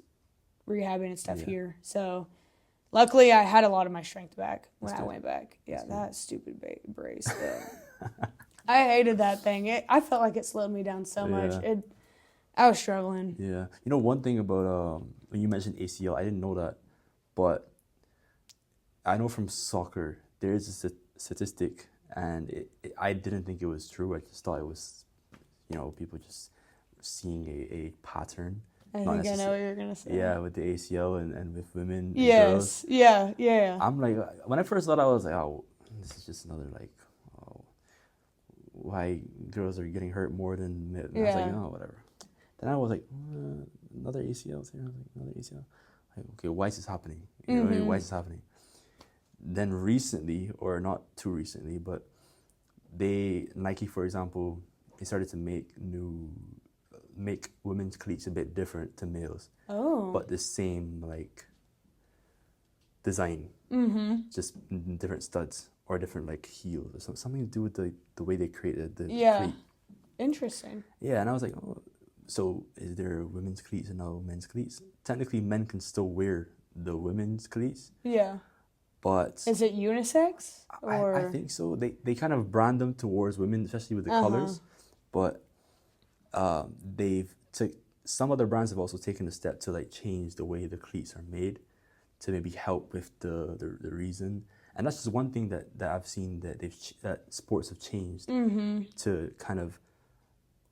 rehabbing and stuff Yeah. here. So luckily I had a lot of my strength back when That's I good. went back. Yeah, That's that stupid brace. I hated that thing. I felt like it slowed me down so much. Yeah. I was struggling. Yeah. You know, one thing about when you mentioned ACL, I didn't know that, but I know from soccer there is a statistic, and I didn't think it was true. I just thought it was, people just seeing a pattern. I think I know what you're going to say. Yeah, with the ACL and with women and Yes. girls. Yeah. I'm like, when I first thought, I was like, oh, this is just another why girls are getting hurt more than men. I was like, no, whatever. Then I was like, another ACL. I was like, another ACL. Like, okay, why is this happening? Why is this happening? Then recently, or not too recently, but Nike, for example, they started to make women's cleats a bit different to males. Oh. But the same design, just different studs or different heels or something to do with the way they created the cleat. Interesting. Yeah, and I was like, oh, so is there women's cleats and no men's cleats? Technically, men can still wear the women's cleats. Yeah. But is it unisex? Or? I think so. They kind of brand them towards women, especially with the colors. But some other brands have also taken a step to change the way the cleats are made to maybe help with the reason. And that's just one thing that I've seen that sports have changed to kind of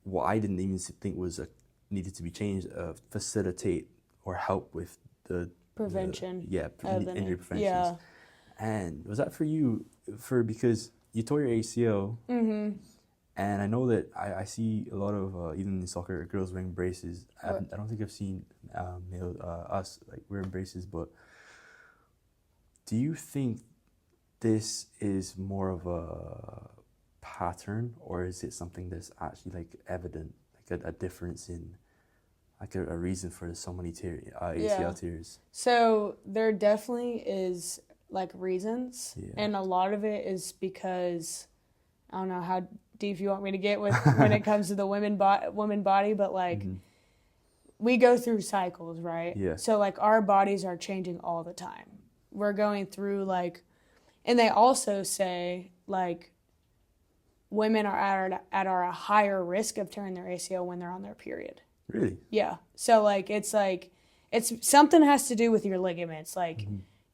what I didn't even think was needed to be changed, facilitate or help with the prevention. Injury prevention. Yeah. And was that for you? Because you tore your ACL, and I know that I see a lot of even in soccer girls wearing braces. I don't think I've seen us wearing braces, but do you think this is more of a pattern, or is it something that's actually evident, a difference in a reason for so many ACL tears? So there definitely is reasons, and a lot of it is because I don't know how deep you want me to get with when it comes to the woman body, but we go through cycles, right? Yeah. So our bodies are changing all the time. We're going through and they also say women are at a higher risk of tearing their ACL when they're on their period. Really? Yeah. So it's something has to do with your ligaments.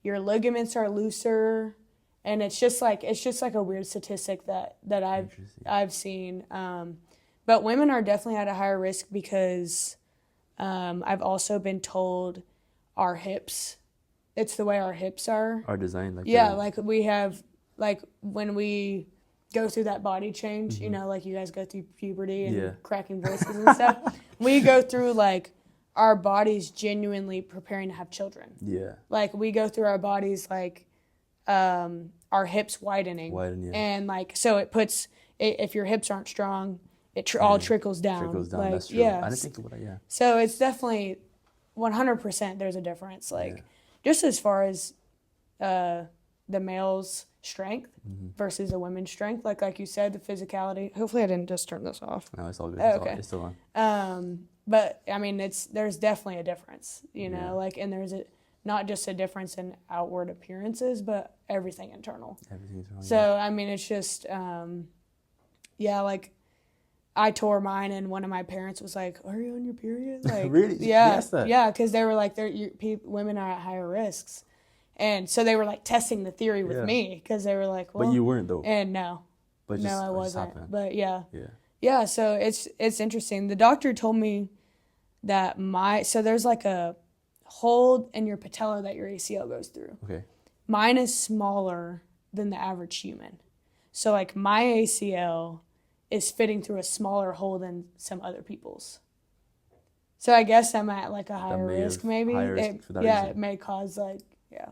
Your ligaments are looser, and it's just a weird statistic that I've seen. But women are definitely at a higher risk because I've also been told our hips. It's the way our hips are. Our design, we have when we go through that body change, you guys go through puberty and cracking voices and stuff. We go through our bodies genuinely preparing to have children. Yeah. We go through our bodies our hips widening. And so it puts if your hips aren't strong, it all trickles down. That's true. I didn't think about that. So it's definitely 100% there's a difference. Just as far as the male's strength versus a woman's strength, like you said, the physicality. Hopefully I didn't just turn this off. No, it's all good. It's still on. But I mean, there's definitely a difference, and there's not just a difference in outward appearances, but everything internal. Everything's wrong. So I mean, it's just yeah, like I tore mine, and one of my parents was like, "Are you on your period?" Like, Really? Yeah, Yes, that. yeah, because they were like, women are at higher risks, and so they were like testing the theory with Yeah. me because they were like, "Well," But you weren't though. and no, But no, just, I it just wasn't. happened. But yeah, Yeah. yeah. So it's interesting. The doctor told me that there's like a hold in your patella that your ACL goes through. Okay. Mine is smaller than the average human. So like my ACL is fitting through a smaller hole than some other people's. So I guess I'm at like a higher risk maybe. Higher risk for that yeah, reason. it may cause like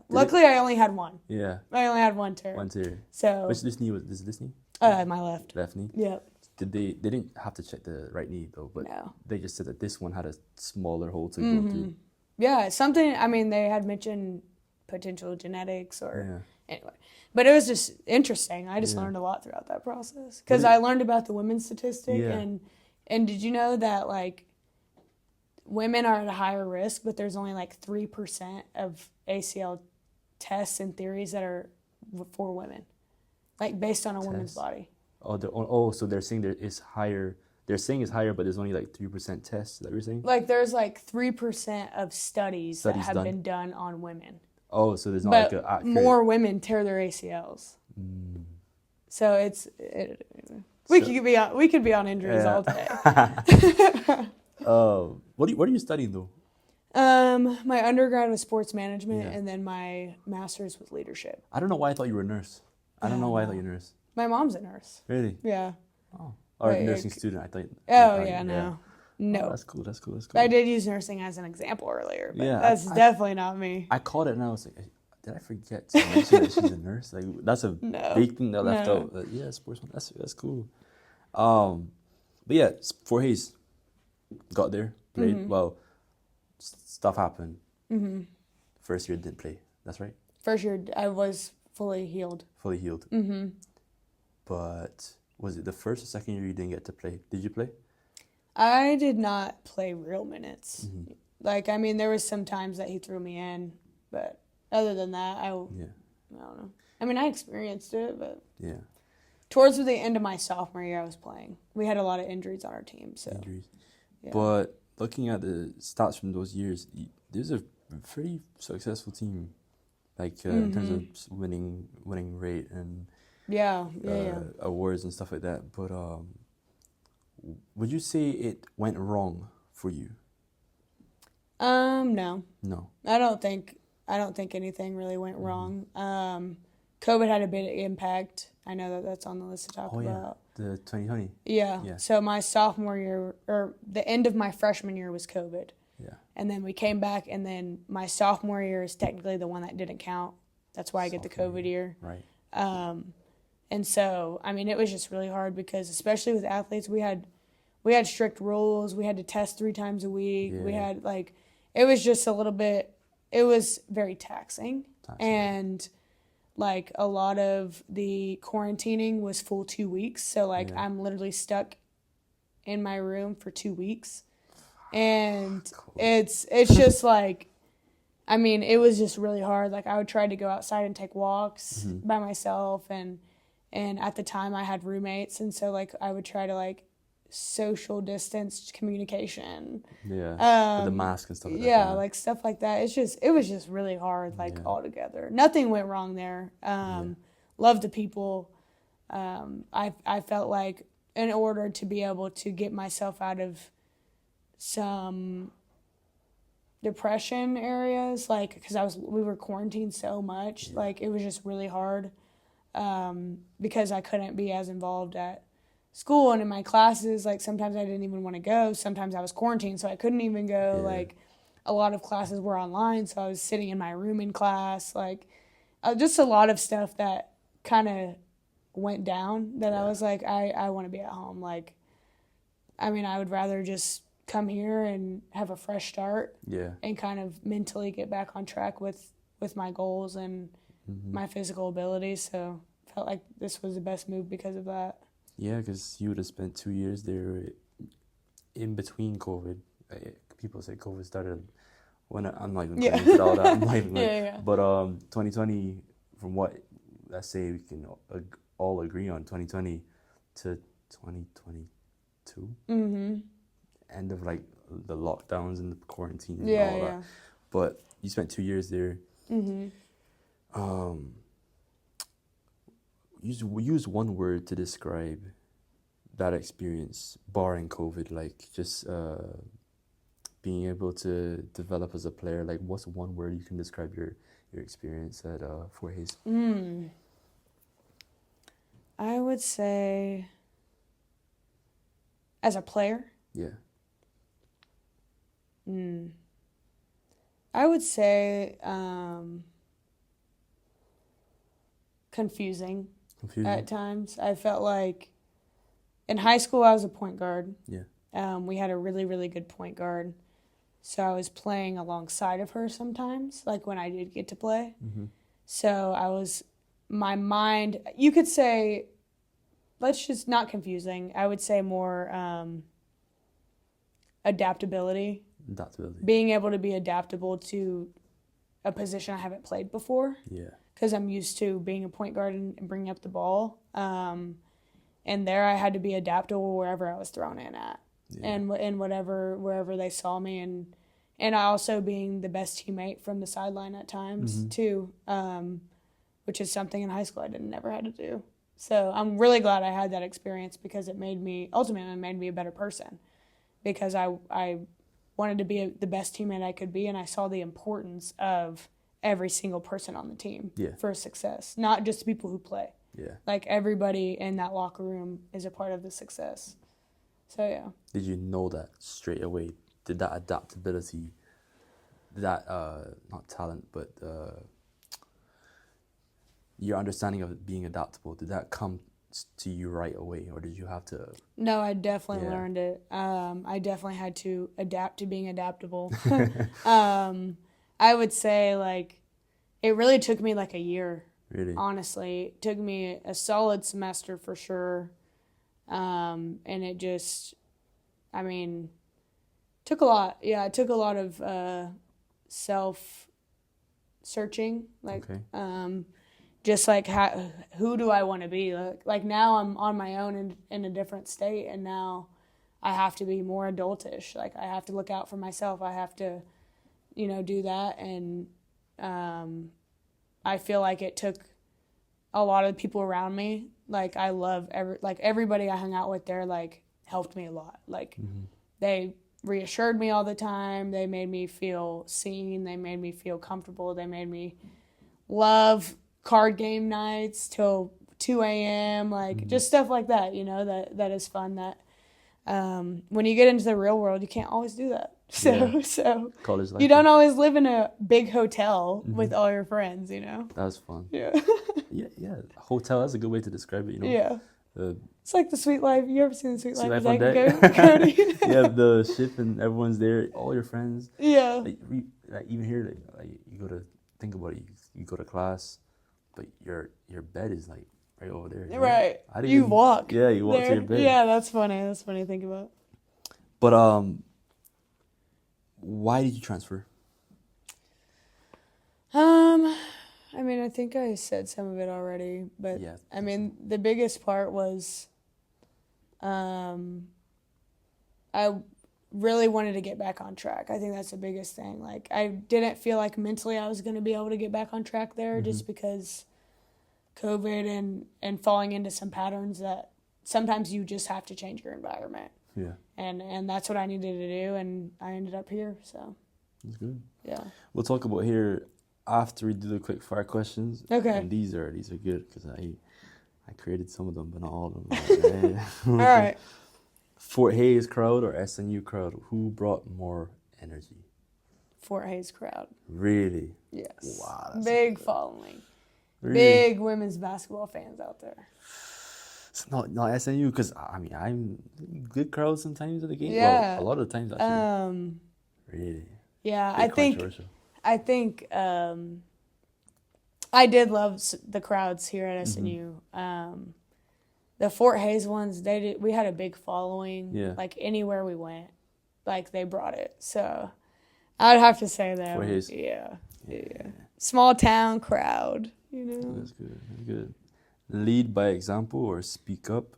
Luckily I only had one. Yeah. I only had one tear. One tear. So Which this knee was this knee? my left. Left knee? Yep. They didn't have to check the right knee though, but No. they just said that this one had a smaller hole to go through. Yeah, something. I mean, they had mentioned potential genetics or Yeah. anyway, but it was just interesting. I just Yeah. learned a lot throughout that process because I learned about the women's statistic Yeah. and did you know that like women are at a higher risk, but there's only like 3% of ACL tests and theories that are for women, like based on a woman's body. So they're saying there is higher. They're saying it's higher, but there's only like 3% tests. Is that what you're saying? Like there's like 3% of studies that have done. been done on women. Oh, so there's not But like a accurate... more women tear their ACLs. So we could be on injuries all day. What are you studying though? My undergrad was sports management, and then my master's was leadership. I don't know why I thought you were a nurse. I don't know why I thought you were a nurse. My mom's a nurse. Really? Yeah. Oh. Or a Like- nursing student. I thought. Oh yeah, no. No. Oh, that's cool. I did use nursing as an example earlier, but Yeah, that's definitely not me. I caught it and I was like, did I forget to mention that she's a nurse? Like that's a No. big thing that left No. out. But yeah, sportsman. That's cool. But yeah, Hayes got there, played. Well, stuff happened. First year didn't play. That's right. First year, I was fully healed. Fully healed. But was it the first or second year you didn't get to play? Did you play? I did not play real minutes. Like, I mean, there was some times that he threw me in, but other than that, I don't know. I mean, I experienced it, but Yeah. towards the end of my sophomore year, I was playing. We had a lot of injuries on our team, so Injuries. yeah. But looking at the stats from those years, there's a pretty successful team, like in terms of winning rate and yeah. awards and stuff like that. But would you say it went wrong for you? No. No. I don't think anything really went wrong. COVID had a big impact. I know that that's on the list to talk about. The 2020. Yeah. So my sophomore year, or the end of my freshman year, was COVID. Yeah. And then we came back, and then my sophomore year is technically the one that didn't count. That's why I get the COVID year. Right. And so, I mean, it was just really hard because, especially with athletes, we had strict rules. We had to test 3 times a week. We had it was just a little bit. It was very taxing. And like a lot of the quarantining was full 2 weeks. So like I'm literally stuck in my room for 2 weeks. And it's just like, I mean, it was just really hard. Like I would try to go outside and take walks by myself. And at the time I had roommates. And so like I would try to like social distance communication. Yeah. With the mask and stuff like that. Yeah, like stuff like that. It was just really hard, like altogether. Nothing went wrong there. Loved the people. I felt like in order to be able to get myself out of some depression areas, like because we were quarantined so much, like it was just really hard because I couldn't be as involved at school and in my classes. Like sometimes I didn't even want to go. Sometimes I was quarantined, so I couldn't even go. Like a lot of classes were online, so I was sitting in my room in class. Like just a lot of stuff that kind of went down that I was like, I want to be at home. Like, I mean, I would rather just come here and have a fresh start and kind of mentally get back on track with my goals and my physical abilities. So felt like this was the best move because of that. Yeah, because you would have spent 2 years there in between COVID. People say COVID started when I'm not even going into all that. I'm not even But 2020, from what let's say we can all agree on, 2020 to 2022. Mm-hmm. End of like the lockdowns and the quarantine and Yeah, all yeah. that. But you spent 2 years there. Mm-hmm. Use one word to describe that experience, barring COVID, like just being able to develop as a player. Like, what's one word you can describe your experience at Fort Hayes? I would say, as a player, Yeah. I would say confusing at times. I felt like in high school I was a point guard. Yeah. We had a really, really good point guard. So I was playing alongside of her sometimes, like when I did get to play. Mm-hmm. So my mind, you could say, let's just not confusing. I would say more adaptability. Being able to be adaptable to a position I haven't played before. Yeah. Because I'm used to being a point guard and bringing up the ball. And there I had to be adaptable wherever I was thrown in at. Yeah. And wherever they saw me. And I also being the best teammate from the sideline at times, too. Which is something in high school I never had to do. So I'm really glad I had that experience because it ultimately made me a better person. Because I wanted to be the best teammate I could be, and I saw the importance of every single person on the team for success, not just the people who play. Yeah. Like, everybody in that locker room is a part of the success. So, yeah. Did you know that straight away? Did that adaptability, not talent, but your understanding of being adaptable, did that come to you right away, or did you have to? No, I definitely learned it. I definitely had to adapt to being adaptable. I would say, like, it really took me like a year. Really? Honestly, it took me a solid semester for sure. And it just, took a lot. Yeah, it took a lot of self-searching. Like, just like who do I want to be? Like now I'm on my own in a different state, and now I have to be more adultish. Like, I have to look out for myself. I have to, do that. And I feel like it took a lot of the people around me. Like, I love everybody I hung out with there, like, helped me a lot. Like, they reassured me all the time. They made me feel seen. They made me feel comfortable. They made me love card game nights till 2 a.m. Like, just stuff like that, that is fun. That when you get into the real world, you can't always do that. So college life, you don't always live in a big hotel with all your friends, That was fun. Yeah. yeah. Hotel, that's a good way to describe it, Yeah. It's like the Sweet Life. You ever seen the Sweet Life on deck? You have the ship and everyone's there, all your friends. Yeah. Like, even here, like you go to think about it. You go to class, but your bed is like right over there. Right. You walk. Yeah, you walk to your bed. Yeah, that's funny. That's funny to think about. But why did you transfer? I think I said some of it already, but yeah, the biggest part was I really wanted to get back on track. I think that's the biggest thing. Like, I didn't feel like mentally I was going to be able to get back on track there just because COVID and falling into some patterns that sometimes you just have to change your environment. Yeah. And that's what I needed to do, and I ended up here, so. That's good. Yeah. We'll talk about here after we do the quick fire questions. Okay. And these are good because I created some of them, but not all of them. All right. Fort Hayes crowd or SNU crowd, who brought more energy? Fort Hayes crowd. Really? Yes. Wow. Big following. Really? Big women's basketball fans out there. It's not SNU because I'm good crowd sometimes at the game. Yeah. Well, a lot of the times actually. Really. Yeah, I think I did love the crowds here at SNU. The Fort Hayes ones, we had a big following. Yeah. Like, anywhere we went, like, they brought it. So I'd have to say that. Fort Hayes. Yeah. Small town crowd, That's good. Lead by example or speak up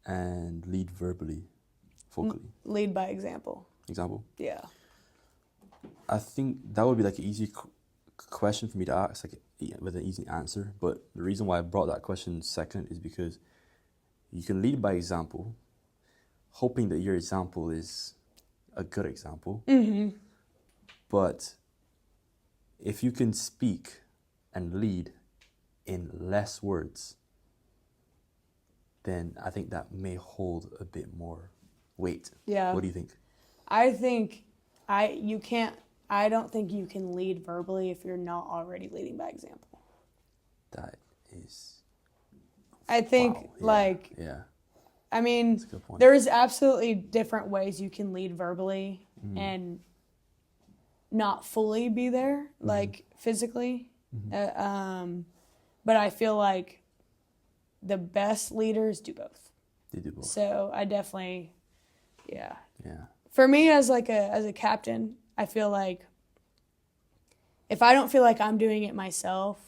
and lead verbally, vocally. Lead by example. Example. Yeah. I think that would be like an easy question for me to ask, like with an easy answer. But the reason why I brought that question second is because you can lead by example, hoping that your example is a good example. Mm-hmm. But if you can speak and lead in less words, then I think that may hold a bit more weight. Yeah. What do you think? I think I don't think you can lead verbally if you're not already leading by example. That is... I think, wow. Yeah. I mean, That's a good point. there's absolutely different ways you can lead verbally and not fully be there, like physically. But I feel like the best leaders do both. They do both. So I definitely, yeah. Yeah. For me, as a captain, I feel like if I don't feel like I'm doing it myself,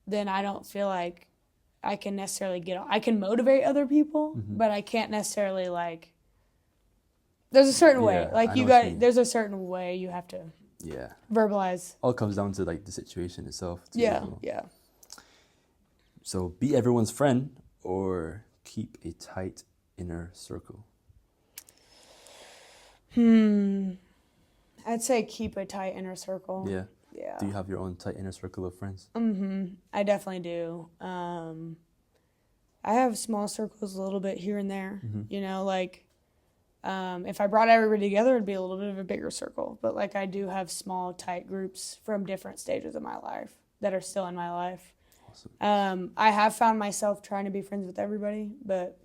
then I don't feel like I can necessarily I can motivate other people, but I can't necessarily like. There's a certain way, like there's a certain way you have to verbalize. All comes down to like the situation itself. Too, Yeah. So be everyone's friend or keep a tight inner circle. I'd say keep a tight inner circle. Yeah. Yeah. Do you have your own tight inner circle of friends? I definitely do. I have small circles a little bit here and there. You know, like if I brought everybody together, it'd be a little bit of a bigger circle. But like I do have small, tight groups from different stages of my life that are still in my life. Awesome. I have found myself trying to be friends with everybody, but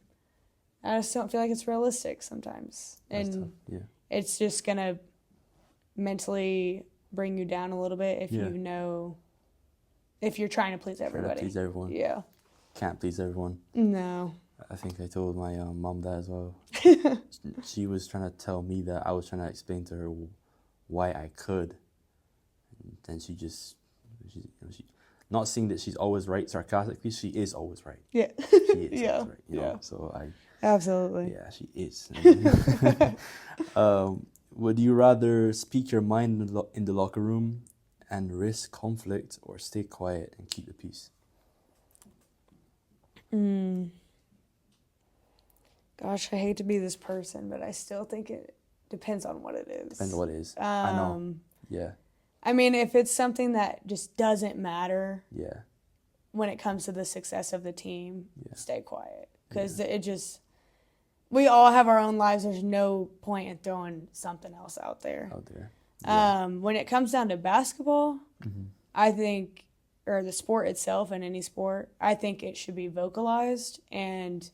I just don't feel like it's realistic sometimes. That's tough. Yeah. It's just going to mentally bring you down a little bit if if you're trying to please everybody. Trying to please everyone. Yeah. Can't please everyone. No. I think I told my mom that as well. She was trying to tell me that I was trying to explain to her why I could. And then she not saying that she's always right sarcastically, she is always right. Yeah. She is always right. You know? So Absolutely. Yeah, she is. Would you rather speak your mind in the locker room and risk conflict, or stay quiet and keep the peace? Gosh, I hate to be this person, but I still think it depends on what it is. Depends on what it is. I know. Yeah. I mean, if it's something that just doesn't matter Yeah. when it comes to the success of the team, stay quiet. Because we all have our own lives. There's no point in throwing something else out there. Yeah. When it comes down to basketball, I think, or the sport itself, in any sport, I think it should be vocalized, and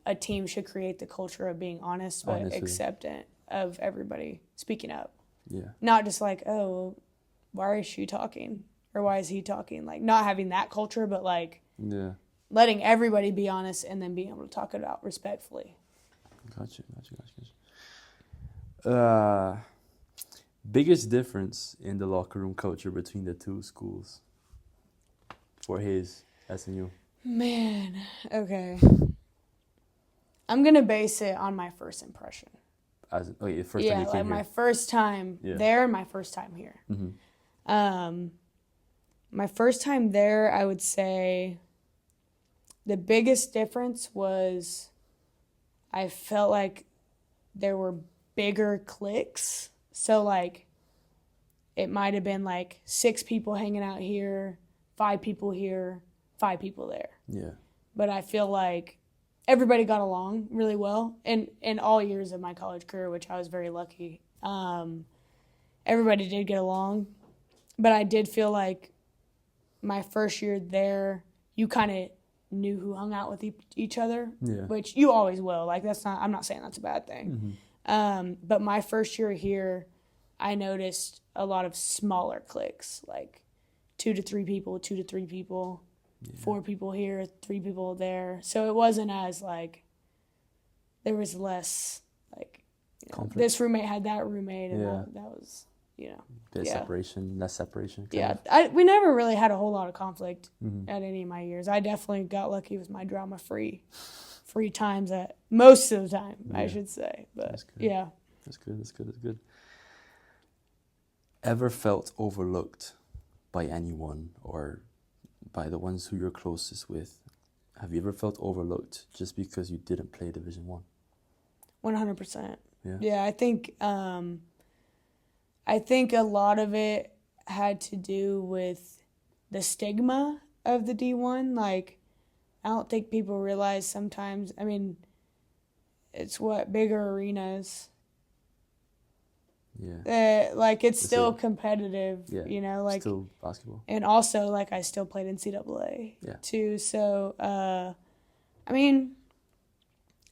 a team should create the culture of being honest but acceptant of everybody speaking up. Yeah. Not just like, oh, why is she talking? Or why is he talking? Like, not having that culture, but like letting everybody be honest and then being able to talk it out respectfully. Gotcha. Biggest difference in the locker room culture between the two schools for his SNU? Man, okay. I'm going to base it on my first impression. The first time you came here? My first time there and my first time here. My first time there, I would say the biggest difference was I felt like there were bigger cliques. So, like, it might have been, like, 6 people hanging out here, 5 people here, 5 people there. Yeah. But I feel like everybody got along really well in all years of my college career, which I was very lucky. Everybody did get along. But I did feel like my first year there, you kind of knew who hung out with each other, which you always will. Like, I'm not saying that's a bad thing. But my first year here, I noticed a lot of smaller cliques, like 2 to 3 people, 2 to 3 people, 4 people here, 3 people there. So it wasn't as like, there was less like, this roommate had that roommate, and that was, separation, less separation. We never really had a whole lot of conflict at any of my years. I definitely got lucky with my drama-free free times at most of the time, I Yeah. should say. But That's good. yeah. That's good. Ever felt overlooked by anyone or by the ones who you're closest with? Have you ever felt overlooked just because you didn't play Division 1? 100%. Yeah. Yeah, I think a lot of it had to do with the stigma of the D1. Like, I don't think people realize sometimes, I mean, it's bigger arenas. Yeah. Like, it's That's still it. competitive, Yeah. you know, like, Still basketball. and also, like, I still played in CAA Yeah. too. So, I mean,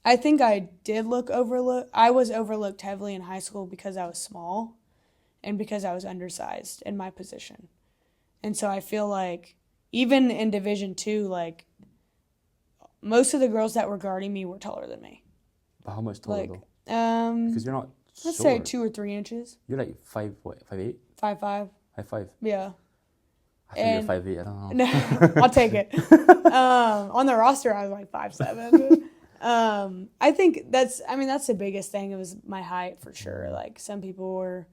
I think I did look overlooked. I was overlooked heavily in high school because I was small and because I was undersized in my position. And so I feel like even in Division 2, like, most of the girls that were guarding me were taller than me. But how much taller Like, though? Because you're not let's short. say 2 or 3 inches. You're like 5'8"? 5'5". High five. Yeah. I think And- you're 5'8". I don't know. No, I'll take it. On the roster, I was like 5'7". I think that's the biggest thing. It was my height for sure. Like, some people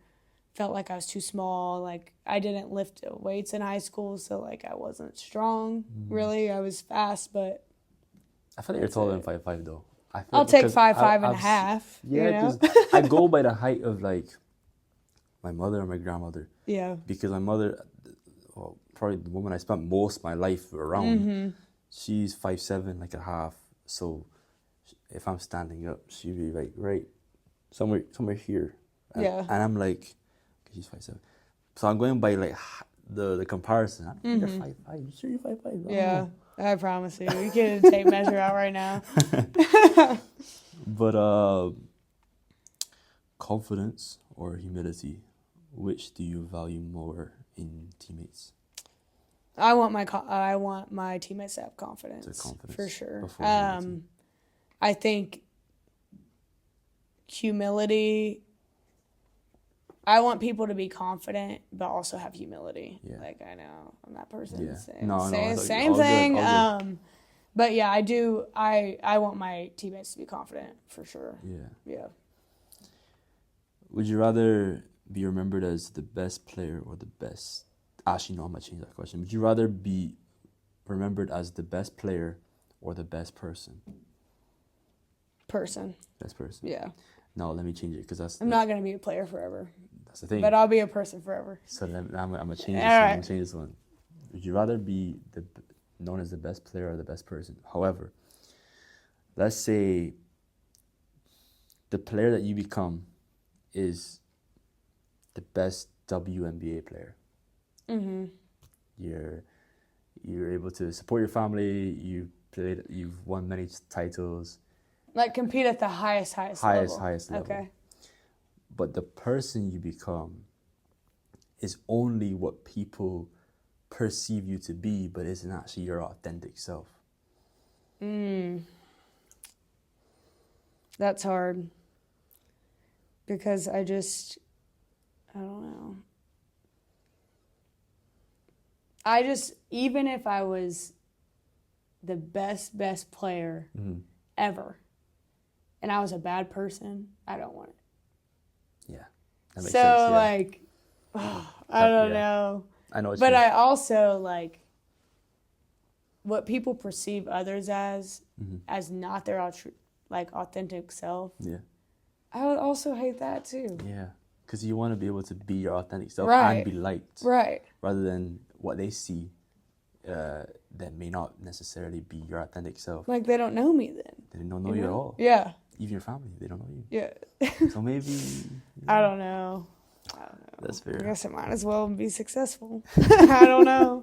felt like I was too small. Like, I didn't lift weights in high school, so like I wasn't strong. Really, I was fast, but I feel like you're taller than 5'5" though. I'll take because 5'5" and a I've half. Yeah, you know? because I go by the height of like my mother and my grandmother. Yeah. Because my mother, well, probably the woman I spent most of my life around, she's 5'7", like a half. So if I'm standing up, she'd be like right somewhere here. And, Yeah. And I'm like, she's 5'7". So I'm going by like the comparison. I don't think you're 5'5". You sure you're 5'5"? I don't Yeah. know. I promise you. We can tape measure out right now. But confidence or humility, which do you value more in teammates? I want my teammates to have confidence. For sure. before humility. I think humility. I want people to be confident, but also have humility. Yeah. Like, I know I'm that person. Yeah. Same, No, same all good, thing. all good. But yeah, I do. I want my teammates to be confident for sure. Yeah. Yeah. Would you rather be remembered as the best player or the best? Actually, no, I'm gonna change that question. Would you rather be remembered as the best player or the best person? Person. Best person. Yeah. No, let me change it because I'm not gonna be a player forever, that's the thing. but I'll be a person forever. So I'm gonna change this. All I'm right. gonna change this one. Would you rather be known as the best player or the best person? However, let's say the player that you become is the best WNBA player. Mm-hmm. You're able to support your family. You've won many titles. Like, compete at the highest level. Highest level. Okay. But the person you become is only what people perceive you to be, but isn't actually your authentic self. That's hard. Because I don't know. Even if I was the best player ever, and I was a bad person, I don't want it. Yeah. That makes So, sense. Yeah. like, I don't yeah. know. I know what But you mean. I also, like, what people perceive others as not their authentic self. Yeah. I would also hate that too. Yeah. Because you want to be able to be your authentic self Right. and be liked. Right. Rather than what they see that may not necessarily be your authentic self. Like, they don't know me then. They don't know you at all. Yeah. Even your family, they don't know you. Yeah. So maybe... I don't know. That's I fair. guess I might as well be successful. I don't know.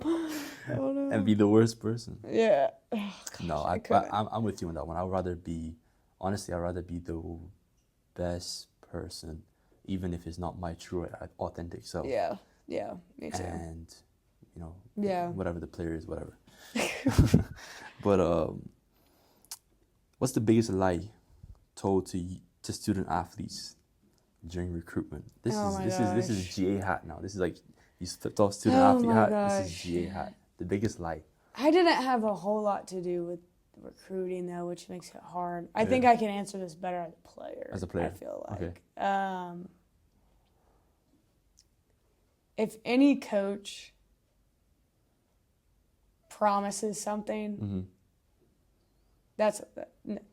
And be the worst person. Yeah. Oh, gosh, No, couldn't. I'm with you on that one. I'd rather be the best person, even if it's not my true authentic self. Yeah. Yeah. Me too. And, Yeah. whatever the player is, whatever. But what's the biggest lie told to student athletes during recruitment? This is GA hat now. This is like you flipped off student athlete my hat. gosh. This is GA hat. The biggest lie. I didn't have a whole lot to do with recruiting though, which makes it hard. I think I can answer this better as a player. As a player, I feel like. okay. If any coach promises something, Mm-hmm.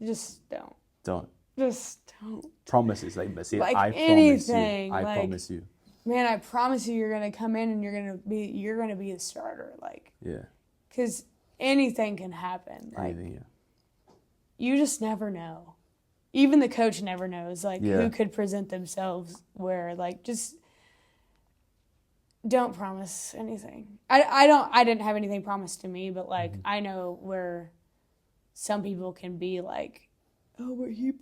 just don't. Don't. Just don't. Promises, like, but say, Like I anything, promise you. I like- promise you. Man, I promise you, you're gonna come in and you're gonna be the starter. Like, Yeah. because anything can happen. Like, Anything, yeah. you just never know. Even the coach never knows, like, Yeah. who could present themselves where, like, just don't promise anything. I didn't have anything promised to me, but, like, I know where some people can be like, oh, but he,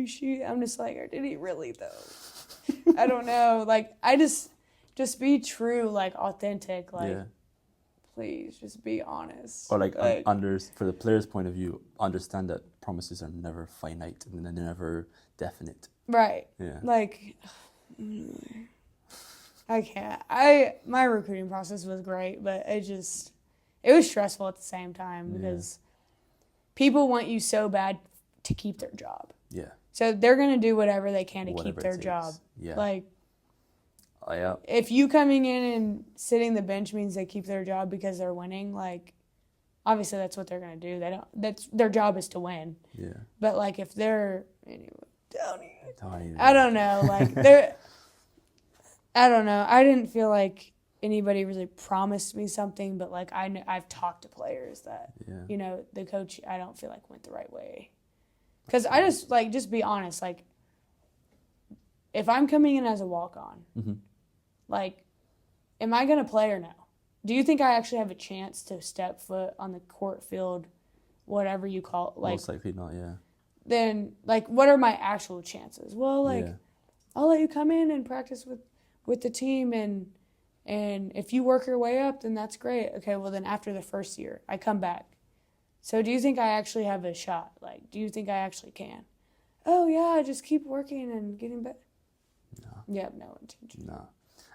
she. I'm just like, or did he really, though? I don't know. Like, I just be true, like, authentic, like, Yeah. please, just be honest. Or like for the player's point of view, understand that promises are never finite and they're never definite. Right. Yeah. Like, I can't. My recruiting process was great, but it was stressful at the same time because people want you so bad to keep their job. Yeah. So they're going to do whatever they can to Whatever keep it their takes. job. Yeah. Like, Oh, yeah. if you coming in and sitting the bench means they keep their job because they're winning, like, obviously that's what they're going to do. That's their job is to win. Yeah. But, like, if they're, anyway, Don't even. I don't know. Like, I don't know. I didn't feel like anybody really promised me something, but, like, I've talked to players that, you know, the coach, I don't feel like went the right way. Because I just be honest. Like, if I'm coming in as a walk-on, like, am I going to play or no? Do you think I actually have a chance to step foot on the court, field, whatever you call it? Like, Most likely not, yeah. then, like, what are my actual chances? Well, like, I'll let you come in and practice with the team, and if you work your way up, then that's great. Okay, well, then after the first year, I come back. So do you think I actually have a shot? Like, do you think I actually can? Oh, yeah, just keep working and getting better. No. Yeah, no intention. No.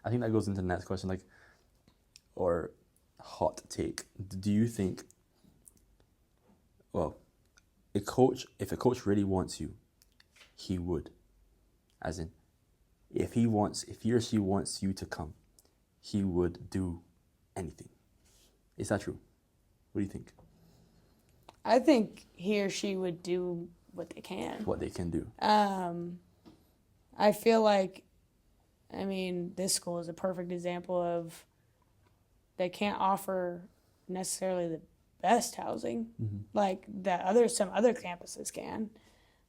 I think that goes into the next question, like, or hot take. Do you think, well, if a coach really wants you, he would. As in, if he or she wants you to come, he would do anything. Is that true? What do you think? I think he or she would do what they can. What they can do. I feel like, I mean, this school is a perfect example of they can't offer necessarily the best housing like some other campuses can.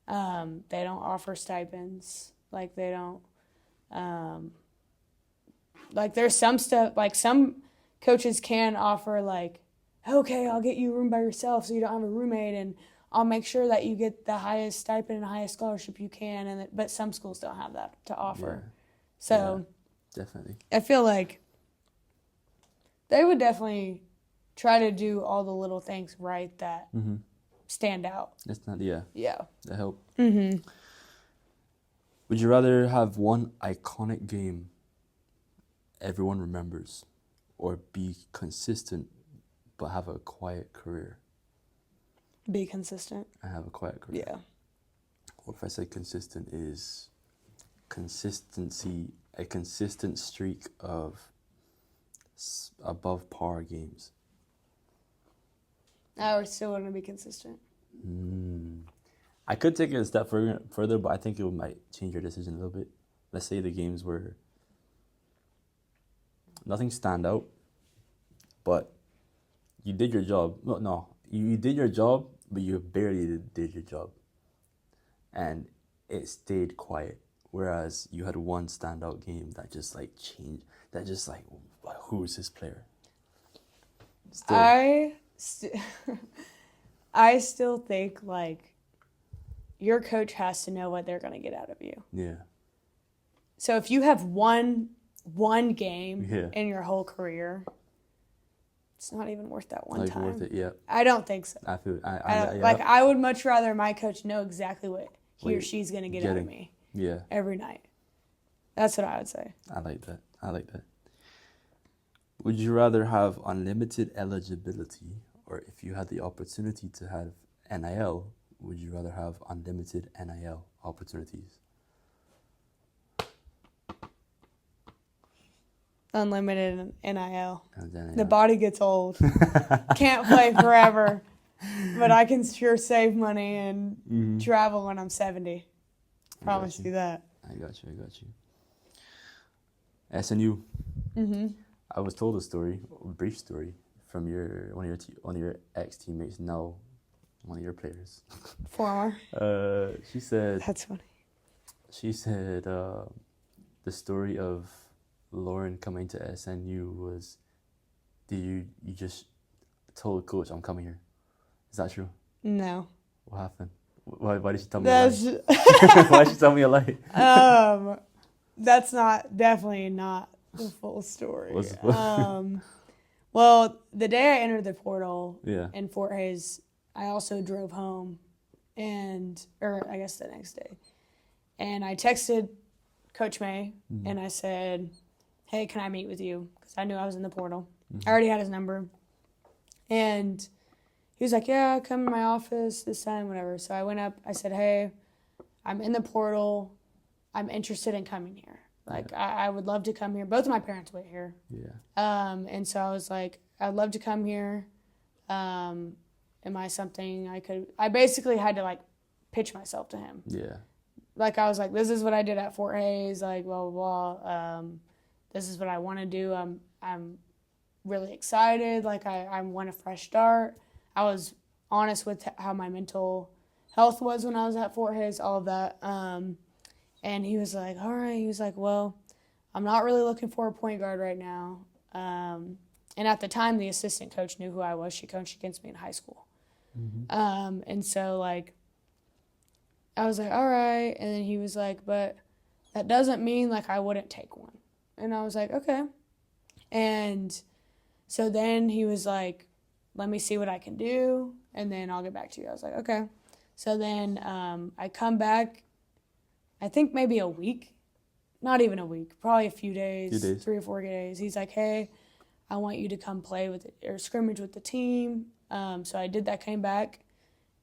They don't offer stipends. Like, they don't. Like, there's some stuff, like, some coaches can offer, like, okay, I'll get you a room by yourself so you don't have a roommate, and I'll make sure that you get the highest stipend and the highest scholarship you can. But some schools don't have that to offer. Yeah. So Definitely. I feel like they would definitely try to do all the little things right that stand out. That's not, yeah. Yeah. That help. Would you rather have one iconic game everyone remembers, or be consistent but have a quiet career? Be consistent. I have a quiet career. Yeah. What if I say consistent is consistency, a consistent streak of above par games? I would still want to be consistent. I could take it a step further, but I think it might change your decision a little bit. Let's say the games were nothing stand out, but you did your job. You did your job, but you barely did your job. And it stayed quiet. Whereas you had one standout game that just like changed, that just like, who is this player? Still. I still think, like, your coach has to know what they're going to get out of you. Yeah. So if you have one game in your whole career, it's not even worth that one time. Worth it, yeah. I don't think so. I feel I would much rather my coach know exactly what he or she's going to get out of me. Yeah. Every night. That's what I would say. I like that. Would you rather have unlimited eligibility or if you had the opportunity to have NIL, would you rather have unlimited NIL opportunities? Unlimited NIL. NIL. The body gets old. Can't play forever. But I can sure save money and travel when I'm 70. Promise you that. I got you. SNU. I was told a brief story from one of your ex teammates, now one of your players. Former. She said. That's funny. She said the story of Lauryn coming to SNU was, you just told coach I'm coming here. Is that true? No. What happened? Why did she tell me a lie? Why did she tell me a lie? That's definitely not the full story. Well, the day I entered the portal in Fort Hays, I also drove home, or I guess the next day, and I texted Coach May and I said, "Hey, can I meet with you?" Because I knew I was in the portal. I already had his number, and he was like, "Yeah, come in my office this time, whatever." So I went up. I said, "Hey, I'm in the portal. I'm interested in coming here. Like, I would love to come here." Both of my parents went here. Yeah. And so I was like, "I'd love to come here. Am I something I could?" I basically had to like pitch myself to him. Yeah. Like, I was like, "This is what I did at Fort Hays. Like, blah blah blah. This is what I want to do. I'm really excited. Like, I want a fresh start." I was honest with how my mental health was when I was at Fort Hays, all of that. And he was like, "All right." He was like, "Well, I'm not really looking for a point guard right now." And at the time, the assistant coach knew who I was. She coached against me in high school. And so, like, I was like, "All right." And then he was like, "But that doesn't mean, like, I wouldn't take one." And I was like, "Okay." And so then he was like, "Let me see what I can do, and then I'll get back to you." I was like, "Okay." So then I come back, I think maybe a week. Not even a week. Probably a few days. 3 or 4 days. He's like, "Hey, I want you to come play with it, or scrimmage with the team." So I did that, came back,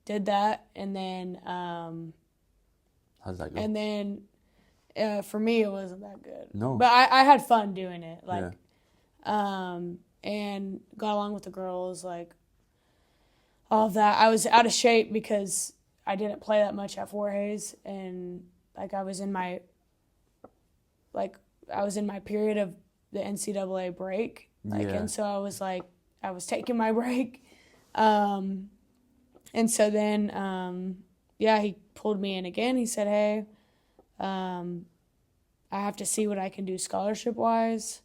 did that, and then... How did that go? And then for me, it wasn't that good. No. But I had fun doing it. Like, and got along with the girls, like, all of that. I was out of shape because I didn't play that much at Fort Hays, and like I was in my period of the NCAA break, and so I was taking my break, and so then he pulled me in again. He said, "Hey, I have to see what I can do scholarship wise,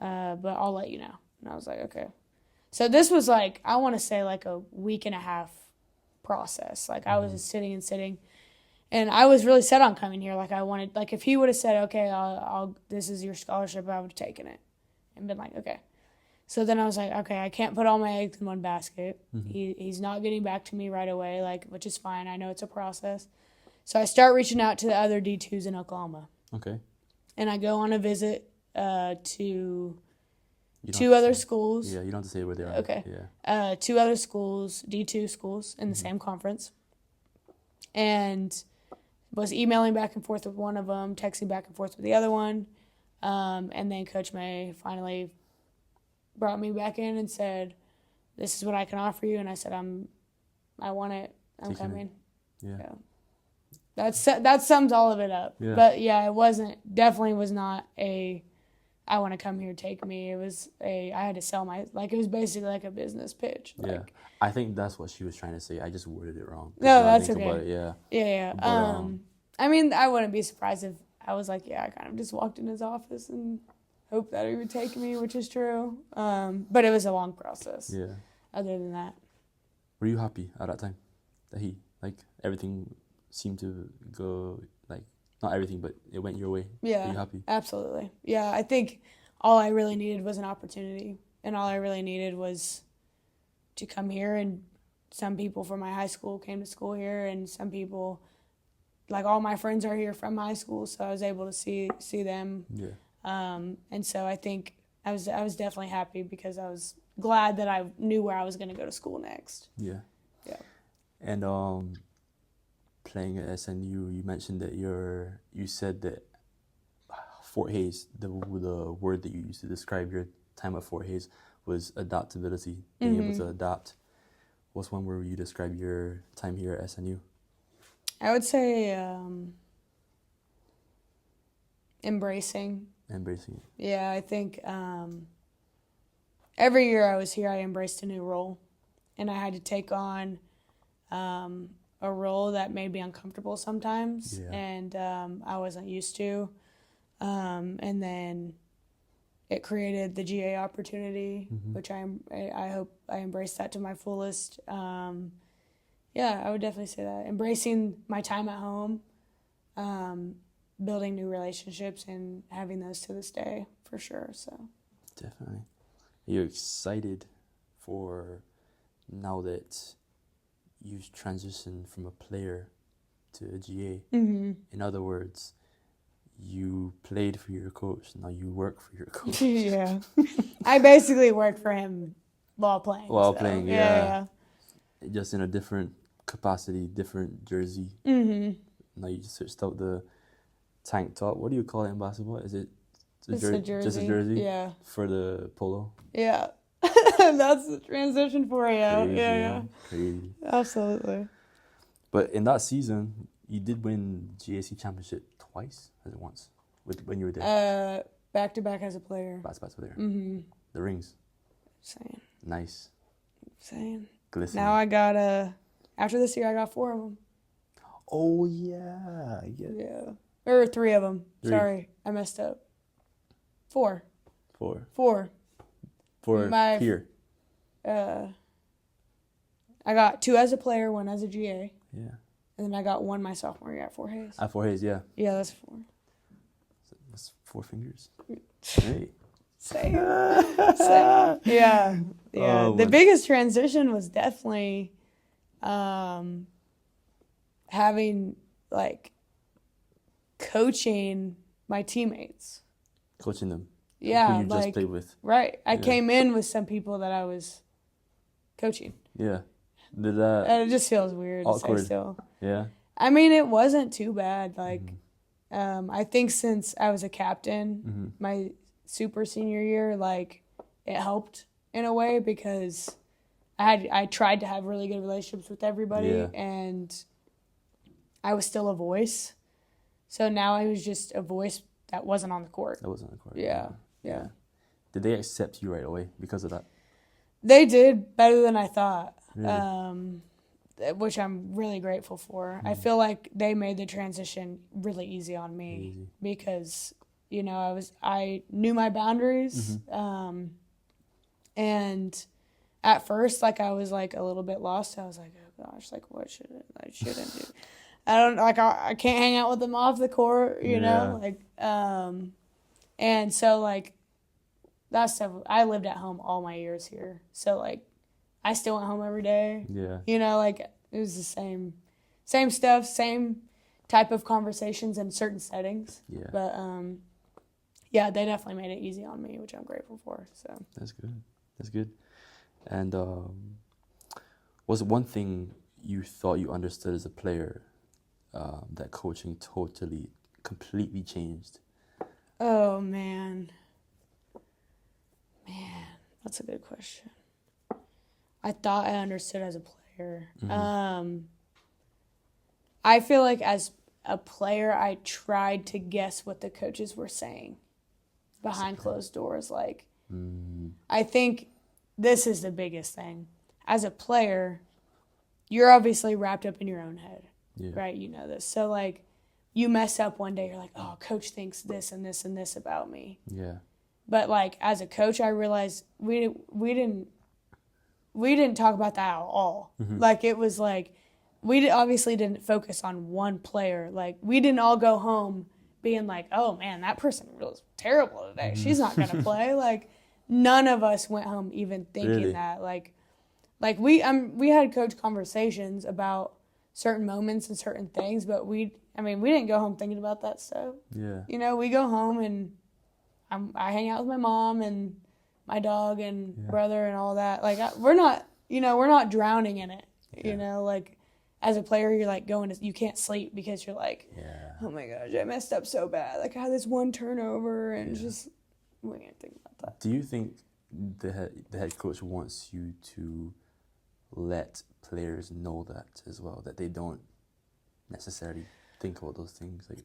but I'll let you know." And I was like, "Okay." So this was like, I want to say like a week and a half process. Like, I was just sitting, and I was really set on coming here. Like, I wanted, like, if he would have said, "Okay, I'll this is your scholarship," I would have taken it and been like, "Okay." So then I was like, "Okay, I can't put all my eggs in one basket." He's not getting back to me right away, like, which is fine. I know it's a process. So I start reaching out to the other D2s in Oklahoma. Okay. And I go on a visit to two other schools. Yeah, you don't have to say where they are. Okay. Yeah. 2 other schools, D2 schools in the same conference. And was emailing back and forth with one of them, texting back and forth with the other one. And then Coach May finally brought me back in and said, "This is what I can offer you." And I said, I want it. I'm coming. Yeah. That sums all of it up. Yeah. But yeah, definitely was not a, "I want to come here, take me." It was I had to sell it was basically like a business pitch. Yeah. I think that's what she was trying to say. I just worded it wrong. No, that's okay. About it, yeah. Yeah. But, I mean, I wouldn't be surprised if I was like, I kind of just walked in his office and hoped that he would take me, which is true. But it was a long process. Yeah. Other than that. Were you happy at that time that everything seemed to go, like, not everything, but it went your way? Yeah. Were you happy? Absolutely. Yeah, I think all I really needed was an opportunity, and all I really needed was to come here. And some people from my high school came to school here, and some people, like, all my friends are here from high school, so I was able to see them. Yeah. And so I think I was definitely happy because I was glad that I knew where I was going to go to school next. Yeah. Yeah. And playing at SNU, you mentioned that you said that Fort Hayes, the word that you used to describe your time at Fort Hayes was adaptability, being able to adapt. What's one word you describe your time here at SNU? I would say embracing. Embracing it. Yeah, I think every year I was here, I embraced a new role, and I had to take on a role that made me uncomfortable sometimes, and I wasn't used to. And then it created the GA opportunity, which I hope I embraced that to my fullest. Yeah, I would definitely say that. Embracing my time at home, building new relationships, and having those to this day, for sure. So Definitely. You're excited for now that you've transitioned from a player to a GA. In other words, you played for your coach, now you work for your coach. Yeah. I basically worked for him while playing. While so, playing, yeah. Just in a different capacity, different jersey. Now you just switched out the tank top. What do you call it in basketball? Is it It's a jersey. just a jersey? Yeah. For the polo? Yeah. That's the transition for you. Crazy, Yeah. Crazy. Absolutely. But in that season, you did win GAC championship twice, or it once, when you were there? Back to back as a player. Back there. The rings. Saying. Nice. Saying. Glistening. Now I got after this year I got 4 of them. Oh yeah. Yeah. Or 3 of them. 3. Sorry, I messed up. 4. 4. 4. For here. I got 2 as a player, 1 as a GA. Yeah. And then I got 1 my sophomore year at Fort Hayes. At Fort Hayes, yeah. Yeah, that's 4. That's 4 fingers. Hey. Same. Yeah. Yeah. Oh, the biggest transition was definitely having, like, coaching my teammates. Coaching them. Yeah. Who you just played with. Right. I came in with some people that I was coaching. Yeah. Did that... And it just feels weird awkward. to say still. Yeah. I mean, it wasn't too bad. Like, I think since I was a captain, my super senior year, like, it helped in a way because I tried to have really good relationships with everybody, and I was still a voice. So now I was just a voice that wasn't on the court. Yeah. Did they accept you right away because of that? They did better than I thought. Really? Which I'm really grateful for. I feel like they made the transition really easy on me because, you know, I knew my boundaries. And at first, like, I was like a little bit lost. I was like, oh gosh, like, what should I shouldn't do? I can't hang out with them off the court, you know, like, and so like that stuff, I lived at home all my years here. So like, I still went home every day. Yeah. You know, like, it was the same stuff, same type of conversations in certain settings. Yeah. But, yeah, they definitely made it easy on me, which I'm grateful for. So That's good. And was one thing you thought you understood as a player that coaching completely changed? Oh, man, that's a good question. I thought I understood as a player. I feel like as a player, I tried to guess what the coaches were saying behind closed doors. Like, I think this is the biggest thing. As a player, you're obviously wrapped up in your own head, right? You know this. So, like, you mess up one day, you're like, oh, coach thinks this and this and this about me. Yeah. But, like, as a coach, I realized we didn't talk about that at all. Like, it was like, we obviously didn't focus on one player. Like, we didn't all go home being like, oh, man, that person was terrible today. She's not going to play. Like, none of us went home even thinking that. Like we had coach conversations about certain moments and certain things, but we didn't go home thinking about that stuff. Yeah. You know, we go home and I hang out with my mom and my dog and Yeah. brother and all that. Like, we're not drowning in it. Yeah. You know, like, as a player, you're like you can't sleep because you're like, Yeah. oh my gosh, I messed up so bad. Like, I had this one turnover and just, we can't think about that. Do you think the head coach wants you to let players know that as well, that they don't necessarily think about those things? Like,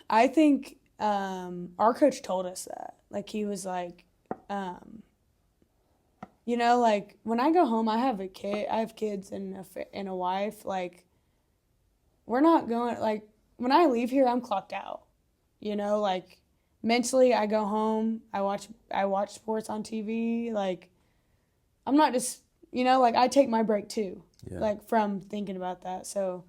I think our coach told us that. Like, he was like, you know, like, when I go home, I have kids and a wife. Like, we're not going, like, when I leave here, I'm clocked out. You know, like, mentally, I go home, I watch sports on TV. Like, I'm not just, you know, like, I take my break too, like, from thinking about that. So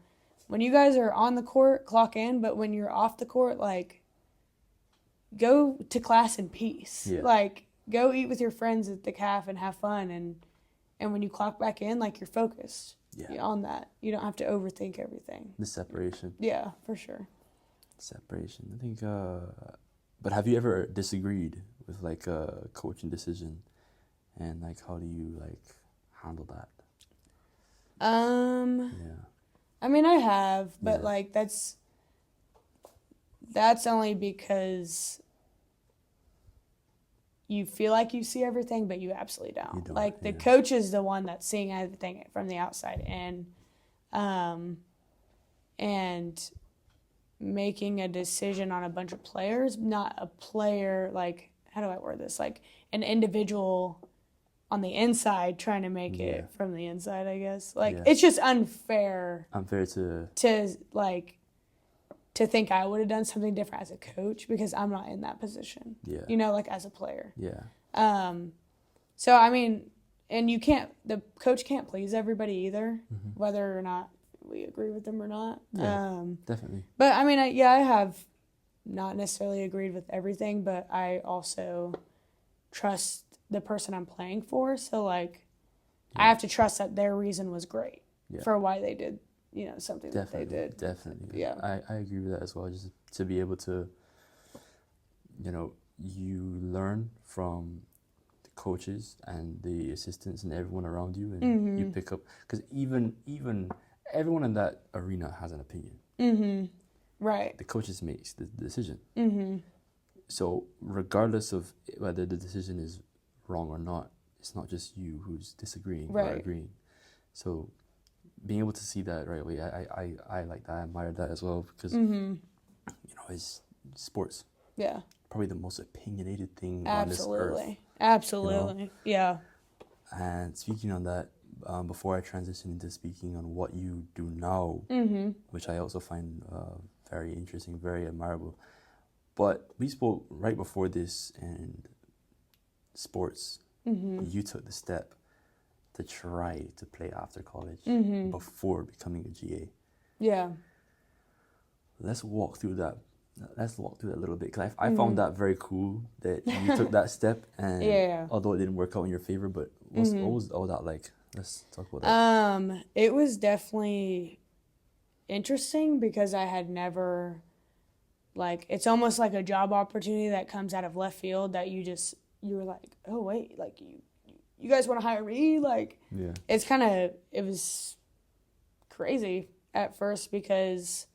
when you guys are on the court, clock in, but when you're off the court, like, go to class in peace. Yeah. Like, go eat with your friends at the caf and have fun. And when you clock back in, like, you're focused on that. You don't have to overthink everything. the separation. Yeah, for sure. Separation. I think, but have you ever disagreed with, like, a coaching decision? And, like, how do you, like, handle that? Yeah. I mean, I have, but, Yeah. like, that's only because you feel like you see everything, but you absolutely don't. You don't, Like, the yeah. coach is the one that's seeing everything from the outside and making a decision on a bunch of players, not a player, like, how do I word this? Like, an individual on the inside trying to make it from the inside, I guess. Like, it's just unfair Unfair to like, to think I would have done something different as a coach because I'm not in that position. Yeah. You know, like, as a player. Yeah. So, I mean, and the coach can't please everybody either, whether or not we agree with them or not. Yeah, definitely. But, I mean, I have not necessarily agreed with everything, but I also trust the person I'm playing for. So, like, I have to trust that their reason was great for why they did, you know, something that they did. Definitely. Yeah. I agree with that as well. Just to be able to, you know, you learn from the coaches and the assistants and everyone around you, and you pick up, because even everyone in that arena has an opinion. Right. The coaches makes the decision. So regardless of whether the decision is wrong or not, it's not just you who's disagreeing or agreeing. So being able to see that right away, I like that. I admire that as well, because you know, it's sports. Yeah. Probably the most opinionated thing on this earth. Absolutely. You know? Yeah. And speaking on that, before I transition into speaking on what you do now, which I also find very interesting, very admirable. But we spoke right before this, and sports, you took the step to try to play after college before becoming a GA. Yeah. Let's walk through that. Let's walk through that a little bit, because I found that very cool that you took that step, and although it didn't work out in your favor, but what was all that like? Let's talk about that. It was definitely interesting because I had never, like, it's almost like a job opportunity that comes out of left field that you were like, oh wait, like, you guys want to hire me? Like, it was crazy at first because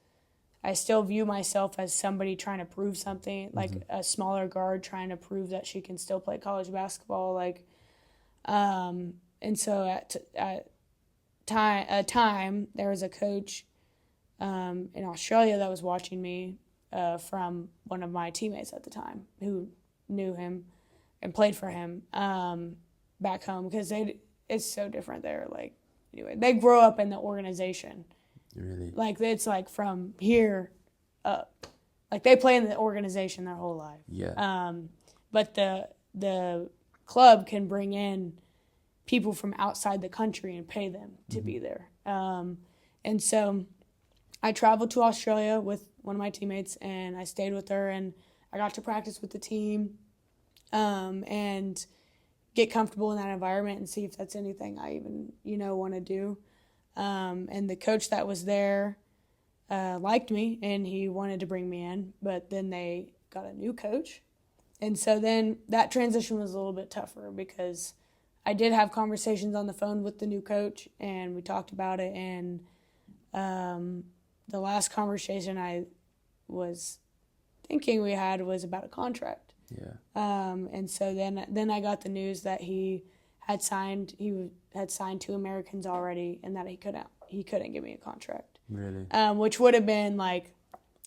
I still view myself as somebody trying to prove something, like a smaller guard trying to prove that she can still play college basketball. Like, and so at a time, there was a coach in Australia that was watching me from one of my teammates at the time who knew him and played for him back home, because it's so different there. Like, anyway, they grow up in the organization. Really? Like, it's like from here up. Like, they play in the organization their whole life. Yeah. But the club can bring in people from outside the country and pay them to be there. And so I traveled to Australia with one of my teammates, and I stayed with her, and I got to practice with the team and get comfortable in that environment and see if that's anything I even, want to do. And the coach that was there liked me, and he wanted to bring me in, but then they got a new coach, And so then that transition was a little bit tougher because I did have conversations on the phone with the new coach, and we talked about it. And the last conversation I was thinking we had was about a contract. Yeah. And so then I got the news that he had signed 2 Americans already, and that he couldn't give me a contract. Really? Which would have been like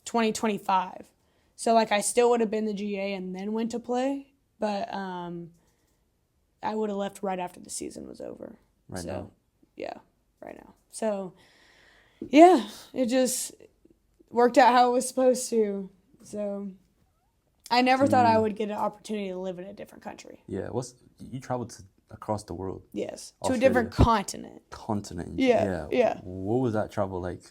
2025. So like I still would have been the GA and then went to play, but I would have left right after the season was over. Right now? Yeah, right now. So yeah, it just worked out how it was supposed to. So I never thought I would get an opportunity to live in a different country. Yeah. You traveled across the world? Yes, Australia. to a different continent. Yeah. What was that travel like?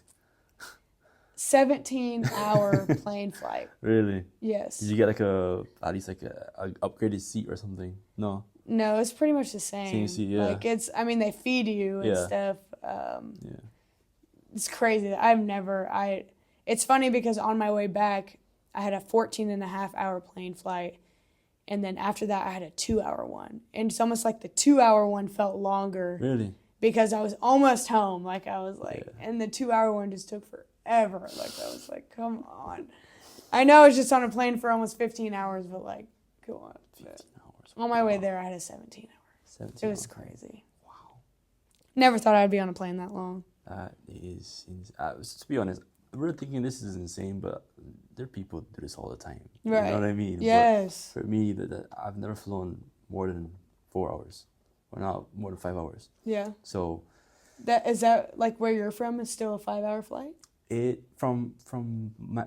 17-hour plane flight. Really? Yes. Did you get like at least like a upgraded seat or something? No. No, it's pretty much the same. Same seat, yeah. Like they feed you and stuff. Yeah. It's crazy. It's funny because on my way back, I had a 14.5-hour plane flight. And then after that, I had a 2-hour one. And it's almost like the 2-hour one felt longer. Really? Because I was almost home. Like, I was like, and the 2-hour one just took forever. Like, I was like, come on. I know I was just on a plane for almost 15 hours, but like, come on. 15 hours. On my way there, I had a 17-hour. It was hours. crazy. Wow. Never thought I'd be on a plane that long. That is, to be honest, we're thinking this is insane, but there are people who do this all the time. Right. You know what I mean? Yes. But for me, I've never flown more than 4 hours, or not more than 5 hours. Yeah. So. Is that like where you're from? Is still a 5-hour flight? From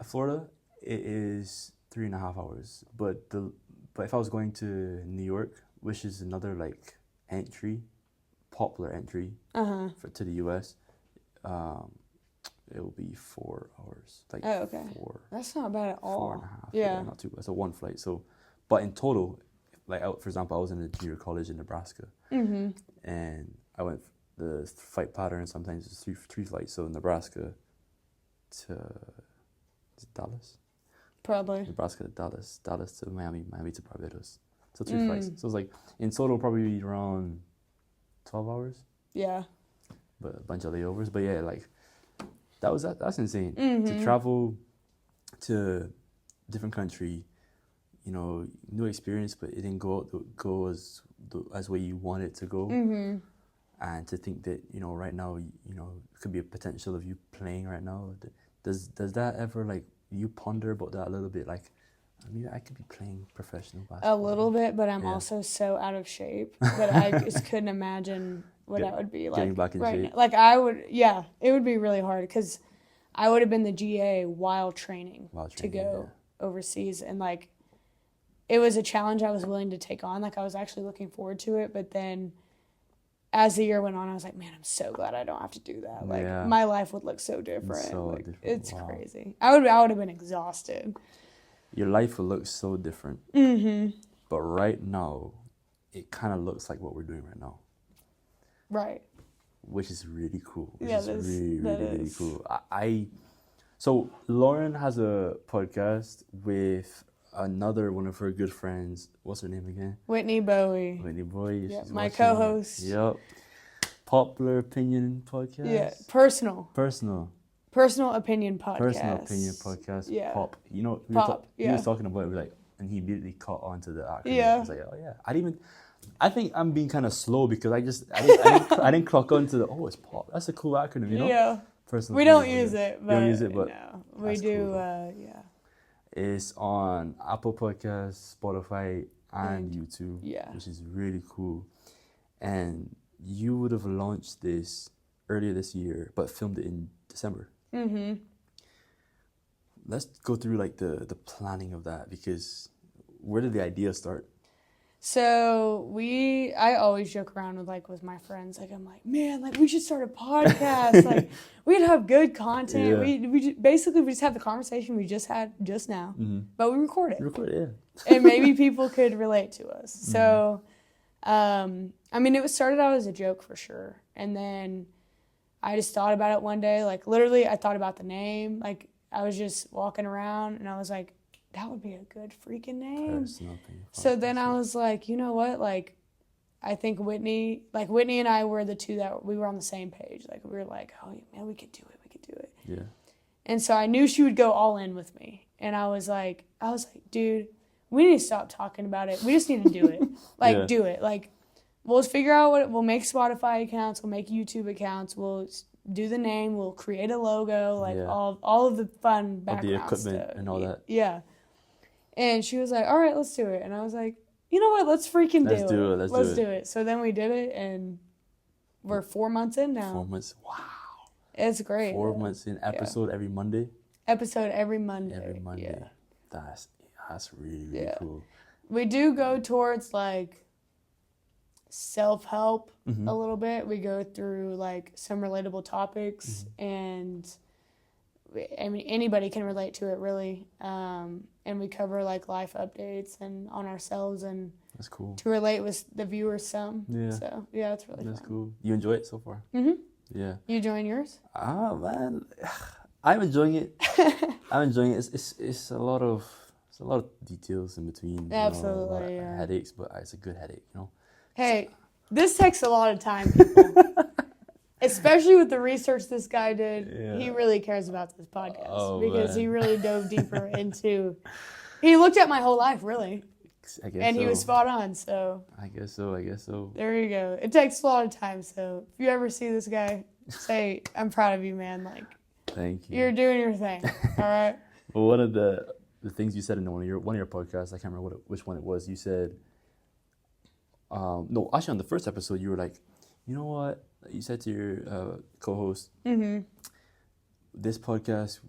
Florida, it is 3.5 hours. But if I was going to New York, which is another like popular entry to the U.S., it will be 4 hours. Like okay. 4. That's not bad at all. 4.5. Yeah. Not too bad. So one flight. So, but in total, like for example, I was in a junior college in Nebraska, and I went the flight pattern. Sometimes it's three flights. So Nebraska to is it Dallas. Probably. Nebraska to Dallas, Dallas to Miami, Miami to Barbados. So 3 flights. So it's like in total probably around 12 hours. Yeah. But a bunch of layovers. But yeah, like that's insane. To travel to a different country, new experience, but it didn't go as way you want it to go. And to think that, right now, it could be a potential of you playing right now. Does that ever, like, you ponder about that a little bit? Like, I could be playing professional basketball. A little bit, but I'm also so out of shape that I just couldn't imagine what that would be like. Getting back in shape. Now. Like, it would be really hard because I would have been the GA while training to go overseas. And, like, it was a challenge I was willing to take on. Like, I was actually looking forward to it, but then as the year went on, I was like, man, I'm so glad I don't have to do that. Like, my life would look so different. It's crazy. I would have been exhausted. Your life will look so different. But right now, it kind of looks like what we're doing right now. Right. Which is really cool. Really cool. So Lauren has a podcast with another one of her good friends. What's her name again? Whitney Bowie. Yep, my co-host. Yep. Popular Opinion Podcast. Yeah, personal opinion podcast. Personal opinion podcast. Yeah. Pop. You know, he was talking about it, and he immediately caught on to the acronym. Yeah. I was like, oh yeah. I think I'm being kind of slow because I didn't clock on to it's pop. That's a cool acronym, Yeah. Personal. We don't use it, but no, we do. Cool, yeah. It's on Apple Podcasts, Spotify, and YouTube, which is really cool. And you would have launched this earlier this year, but filmed it in December. Let's go through like the planning of that, because where did the idea start? So I always joke around with my friends. Like, I'm like, man, like we should start a podcast. Like we'd have good content. Yeah. We just have the conversation we just had just now, but we record it. And maybe people could relate to us. So, it started out as a joke for sure. And then I just thought about it one day. Like literally I thought about the name. Like I was just walking around and I was like, that would be a good freaking name. Personal opinion. So then I was like, you know what? Like, I think Whitney and I were the two that we were on the same page. Like, we were like, oh, man, we could do it. We could do it. Yeah. And so I knew she would go all in with me. And I was like, dude, we need to stop talking about it. We just need to do it. Like, Yeah. do it. Like, we'll figure out we'll make Spotify accounts. We'll make YouTube accounts. We'll do the name. We'll create a logo. Like, Yeah. all of the fun background All the equipment stuff. and all that. Yeah. And she was like, all right, let's do it. And I was like, you know what? Let's freaking Let's do it. Let's do it. So then we did it, and we're 4 months in now. 4 months. Wow. It's great. 4 months in, episode every Monday. Episode every Monday. Every Monday. Yeah. That's really, really cool. We do go towards like self-help Mm-hmm. a little bit. We go through like some relatable topics, Mm-hmm. and I mean anybody can relate to it really. And we cover like life updates and on ourselves, and That's cool. to relate with the viewers some. Yeah. So yeah, it's really That's fun. cool. You enjoy it so far? Mhm. Yeah. You join yours? Ah, man, I'm enjoying it. It's a lot of details in between. Absolutely, a lot of yeah. headaches, but it's a good headache, Hey, this takes a lot of time, people. Especially with the research this guy did. Yeah. He really cares about this podcast because man. he really dove deeper into. He looked at my whole life, really, I guess and so. he was spot on. So I guess so. there you go. It takes a lot of time. So if you ever see this guy, say, "I'm proud of you, man. Like Thank you. you're doing your thing." All right. Well, one of the things you said in one of your podcasts, I can't remember which one it was. You said, no, actually on the first episode, you were like, you know what? You said to your co-host, this podcast,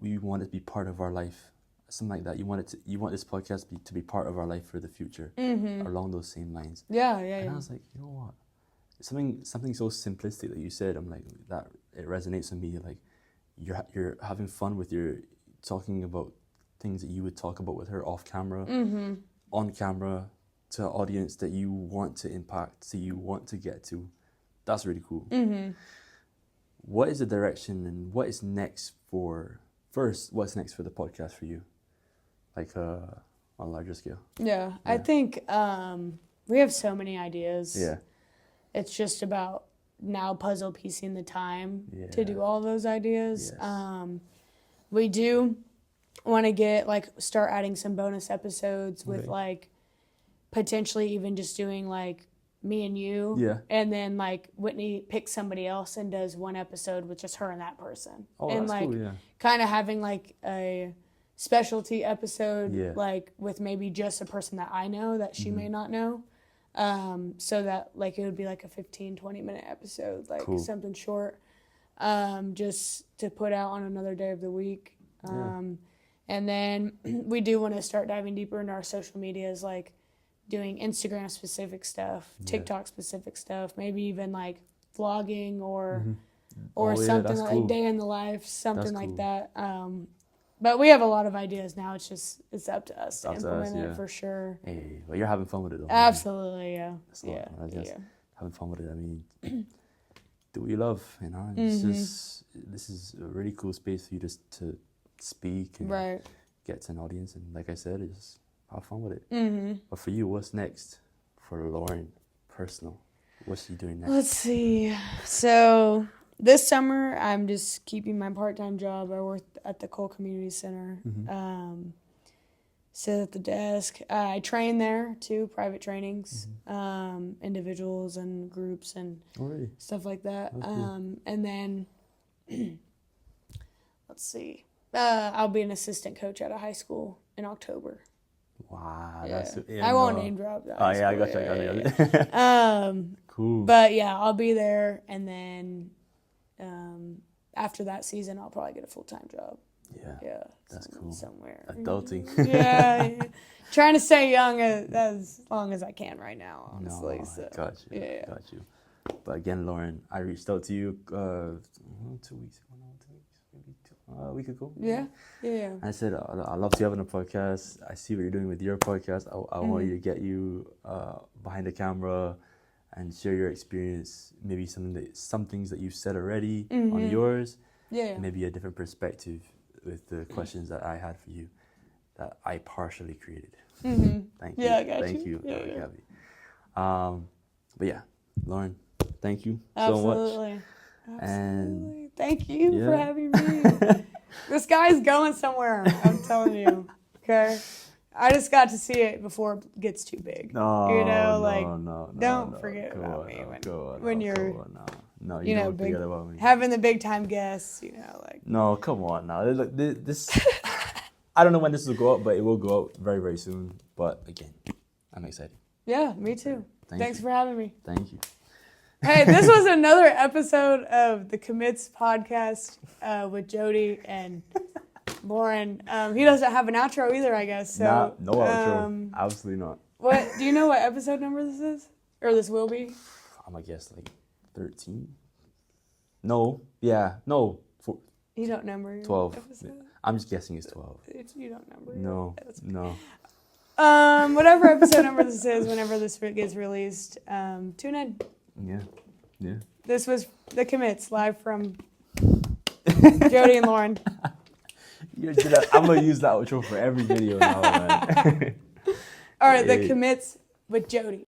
we want it to be part of our life, something like that. You want this podcast to be part of our life for the future, along those same lines. Yeah. And I was like, you know what? Something so simplistic that you said. I'm like, that it resonates with me. Like, you're having fun with talking about things that you would talk about with her off camera, on camera, to an audience that you want to impact, that you want to get to. That's really cool. What is the direction and what's next for the podcast for you? Like on a larger scale. Yeah. I think we have so many ideas. Yeah. It's just about now puzzle piecing the time to Yeah. do all those ideas. Yes. We do want to start adding some bonus episodes with Okay. like potentially even just doing like me and you. Yeah. And then like Whitney picks somebody else and does one episode with just her and that person. Oh, and that's like cool, yeah. kind of having like a specialty episode Yeah. like with maybe just a person that I know that she Mm-hmm. may not know. So that like it would be like a 15-20 minute episode, like Cool. something short, just to put out on another day of the week. And then we do want to start diving deeper into our social medias, like doing Instagram specific stuff, TikTok specific stuff, maybe even like vlogging or Oh, yeah, something that's like cool. day in the life, something That's like cool. that. But we have a lot of ideas now. It's up to us to Up to us, implement yeah. it for sure. Hey, well, you're having fun with it though. Absolutely, yeah. That's not- Yeah, I just yeah. having fun with it. I mean, do what you love, you know. And this is a really cool space for you just to speak and Right. get to an audience. And like I said, just have fun with it. But for you, what's next for Lauryn? Personal. What's she doing next? Let's see. So this summer, I'm just keeping my part-time job. I work at the Cole Community Center. Sit at the desk. I train there too, private trainings, individuals and groups and Already. stuff like that. That's cool. And then, let's see. I'll be an assistant coach at a high school in October. Wow, Yeah. that's I won't name drop that. Oh yeah, I got you. Cool. But yeah, I'll be there, and then after that season, I'll probably get a full-time job. Yeah. Yeah, That's cool. Somewhere. Adulting. Yeah, trying to stay young as long as I can right now, honestly. No, so. I got you. Yeah. Got you. But again, Lauryn, I reached out to you 2 weeks ago. No, 2 weeks, maybe a week ago. Yeah. I said, I love to have on a podcast. I see what you're doing with your podcast. I want you to get you behind the camera and share your experience. Maybe some things that you've said already on yours. Yeah. And maybe a different perspective with the questions that I had for you. that I partially created. Mm-hmm. Thank you. Yeah, I got Thank you. you, Yeah, yeah. Gabby. But yeah, Lauren, thank you Absolutely. so much. Absolutely. Thank you for Yeah. having me. This guy's going somewhere, I'm telling you. Okay? I just got to see it before it gets too big. No, you know, no, don't forget about me when you're, no, you know, don't forget about me. having the big time guests, you know, like. No, come on now. Look, this I don't know when this will go up, but it will go up very, very soon. But again, I'm excited. Yeah, me too. Thanks for having me. Thank you. Hey, this was another episode of the Commits podcast with Jody and Lauren. He doesn't have an outro either, I guess. So, no outro. Absolutely not. What do you know? What episode number this is, or this will be? I'm gonna guess like 13. No, yeah, no. You don't number your 12. episodes? I'm just guessing it's 12. You don't number. No, no. Whatever episode number this is, whenever this gets released, tune in. Yeah. This was the Commits live from Jody and Lauren. I'm gonna use that outro for every video now, man. All right, the Commits with Jody.